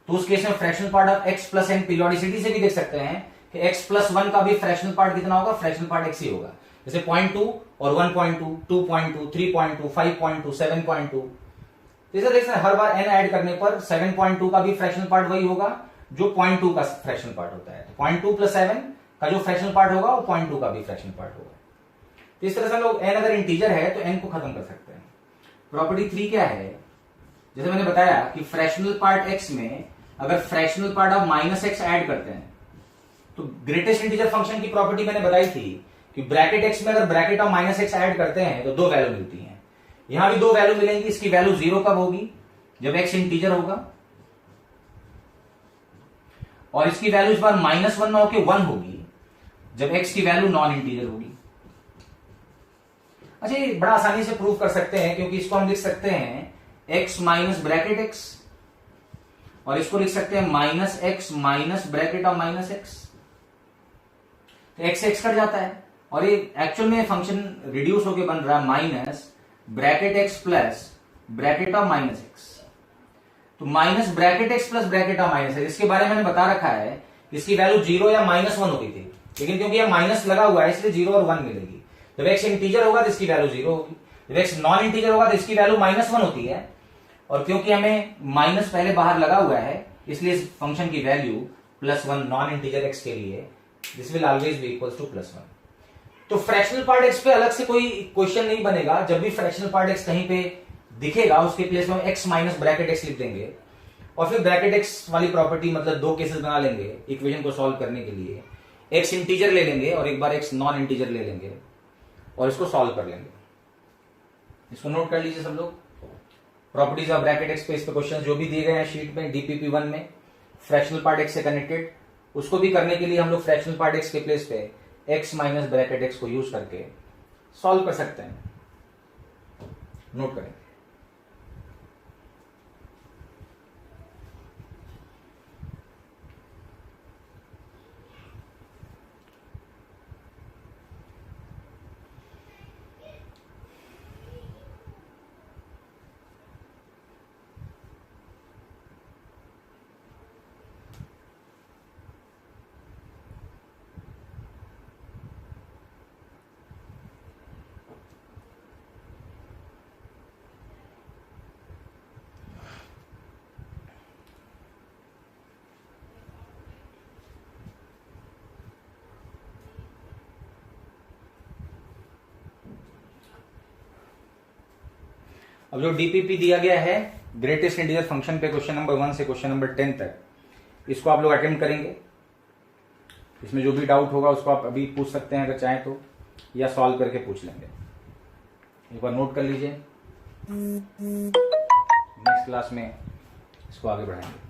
तो उस केस में fractional part of x plus n periodicity से भी देख सकते हैं कि x प्लस 1 का भी फ्रैक्शनल पार्ट कितना होगा, फ्रैक्शनल पार्ट x ही होगा। जैसे 0.2 और 1.2, 2.2, 3.2, 5.2, 7.2, जैसे देख सकते हैं हर बार n ऐड करने पर 7.2 का भी फ्रैक्शनल पार्ट वही होगा जो 0.2 का फ्रैक्शनल पार्ट होता है। 0.2 प्लस 7 का जो फ्रैक्शनल पार्ट होगा वो 0.2 का भी फ्रैक्शनल पार्ट होगा। तो इस तरह से लोग n अगर इंटीजर है तो n को खत्म कर सकते हैं। प्रॉपर्टी 3 क्या है, जैसे मैंने बताया कि फ्रैक्शनल पार्ट x में अगर fractional part of -x add करते हैं तो ग्रेटेस्ट इंटीजर फंक्शन की प्रॉपर्टी मैंने बताई थी कि ब्रैकेट x में अगर ब्रैकेट ऑफ -x ऐड करते हैं तो 2 वैल्यू मिलती हैं। यहां भी 2 वैल्यू मिलेंगी। इसकी वैल्यू 0 कब होगी, जब x इंटीजर होगा, और इसकी वैल्यू इस बार -1 ना होकर 1 होगी जब x की वैल्यू नॉन इंटीजर होगी। अच्छा, ये बड़ा आसानी से प्रूव कर सकते हैं क्योंकि इसको हम लिख सकते हैं x माइनस ब्रैकेट x और इसको लिख सकते हैं -x minus bracket of -x। तो x से x कट जाता है और ये एक्चुअल में फंक्शन रिड्यूस होके बन रहा है minus bracket x plus bracket of -x। तो minus bracket x plus bracket of -x, इसके बारे में मैंने बता रखा है इसकी वैल्यू 0 या -1 होती थी, लेकिन क्योंकि यह माइनस लगा हुआ है इसलिए 0 और 1 मिलेगी। जब x इंटीजर होगा तो इसकी वैल्यू 0 होगी, जब x नॉन इंटीजर होगा तो इसकी वैल्यू -1 होती है, और क्योंकि हमें माइनस पहले बाहर लगा हुआ है इसलिए इस फंक्शन की वैल्यू +1 नॉन इंटीजर x के लिए this will always be equal to +1। तो फ्रैक्शनल पार्ट x पे अलग से कोई क्वेश्चन नहीं बनेगा। जब भी फ्रैक्शनल पार्ट x कहीं पे दिखेगा उसके प्लेस में x माइनस ब्रैकेट x लिख देंगे और फिर ब्रैकेट x वाली प्रॉपर्टी मतलब 2 केसेस बना लेंगे इक्वेशन को सॉल्व करने के लिए। x इंटीजर ले लेंगे और एक बार x नॉन इंटीजर ले लेंगे और इसको सॉल्व कर लेंगे। इसको नोट कर लीजिए सब लोग। प्रॉपर्टीज ऑफ ब्रैकेट एक्स पे इस पे क्वेश्चन जो भी दिए गए हैं शीट में DPP 1 में फ्रैक्शनल पार्ट एक्स से कनेक्टेड, उसको भी करने के लिए हम लोग फ्रैक्शनल पार्ट एक्स के प्लेस पे एक्स माइनस ब्रैकेट एक्स को यूज करके सॉल्व कर सकते हैं। नोट करें। अब जो डीपीपी दिया गया है ग्रेटेस्ट इंटीजर फंक्शन पे क्वेश्चन नंबर 1 से क्वेश्चन नंबर 10 तक, इसको आप लोग अटेम्प्ट करेंगे। इसमें जो भी डाउट होगा उसको आप अभी पूछ सकते हैं अगर चाहें तो, या सॉल्व करके पूछ लेंगे। एक बार नोट कर लीजिए, नेक्स्ट क्लास में इसको आगे बढ़ाएंगे।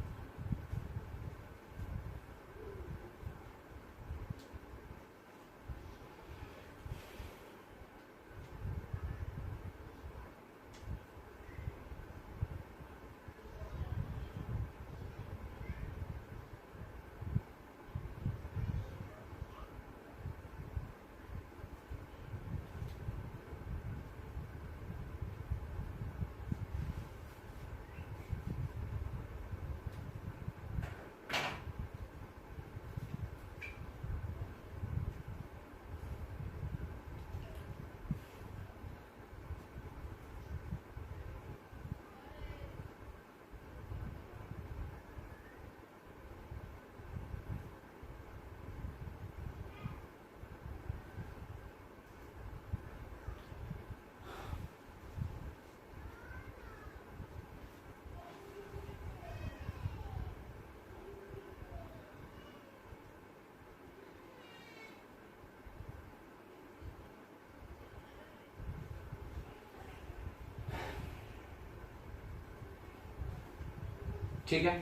ठीक है,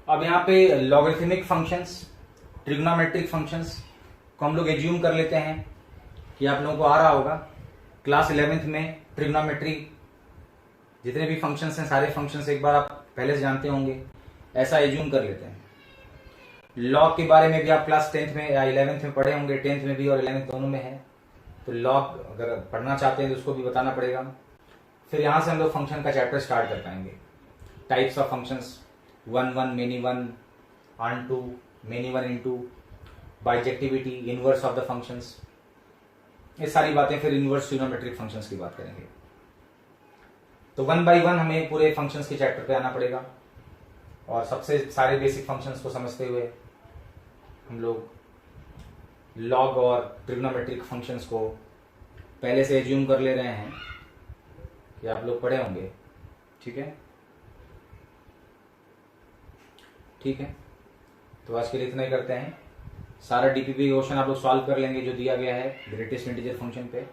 अब यहां पे लॉगरिथमिक फंक्शंस, ट्रिग्नोमेट्रिक फंक्शंस को हम लोग एज्यूम कर लेते हैं कि आप लोगों को आ रहा होगा क्लास 11th में ट्रिग्नोमेट्री जितने भी फंक्शंस हैं सारे फंक्शंस एक बार आप पहले से जानते होंगे, ऐसा एज्यूम कर लेते हैं। लॉग के बारे में भी आप क्लास 10th में या 11th में पढ़े होंगे, 10th में भी और 11th दोनों में है, तो लॉग अगर पढ़ना चाहते हैं तो उसको भी बताना पड़ेगा। फिर यहां से हम लोग फंक्शन का चैप्टर स्टार्ट कर पाएंगे। Types of functions, 1 1, many 1, onto, many 1 into, bijectivity, inverse of the functions, ये सारी बातें। फिर इनवर्स ट्रिग्नोमेट्रिक फंक्शंस की बात करेंगे। तो 1 by 1 हमें पूरे फंक्शंस के चैप्टर पे आना पड़ेगा और सबसे सारे बेसिक फंक्शंस को समझते हुए हम लोग लॉग और ट्रिग्नोमेट्रिक फंक्शंस को पहले से एज्यूम कर ले रहे हैं कि आप लोग पढ़े होंगे। ठीक है, ठीक है, तो आज के लिए इतना ही करते हैं। सारा डीपीपी क्वेश्चन आप लोग सॉल्व कर लेंगे जो दिया गया है ग्रेटेस्ट इंटीजर फंक्शन पे।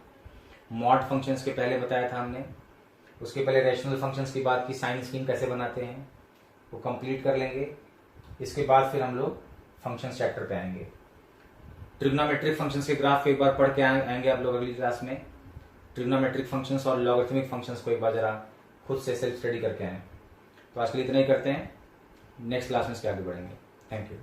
मॉड फंक्शंस के पहले बताया था हमने, उसके पहले रैशनल फंक्शंस की बात की, साइन स्कीम कैसे बनाते हैं वो कंप्लीट कर लेंगे। इसके बाद फिर हम लोग फंक्शंस चैप्टर पे आएंगे। ट्रिग्नोमेट्रिक फंक्शंस के ग्राफ एक बार पढ़ के आएंगे आप लोग अगली क्लास में। ट्रिग्नोमेट्रिक फंक्शंस और लॉगरिथमिक फंक्शंस को एक बार जरा खुद से सेल्फ स्टडी करके आए। तो आज के लिए इतना ही करते हैं, नेक्स्ट क्लास में इसके आगे बढ़ेंगे। Thank you.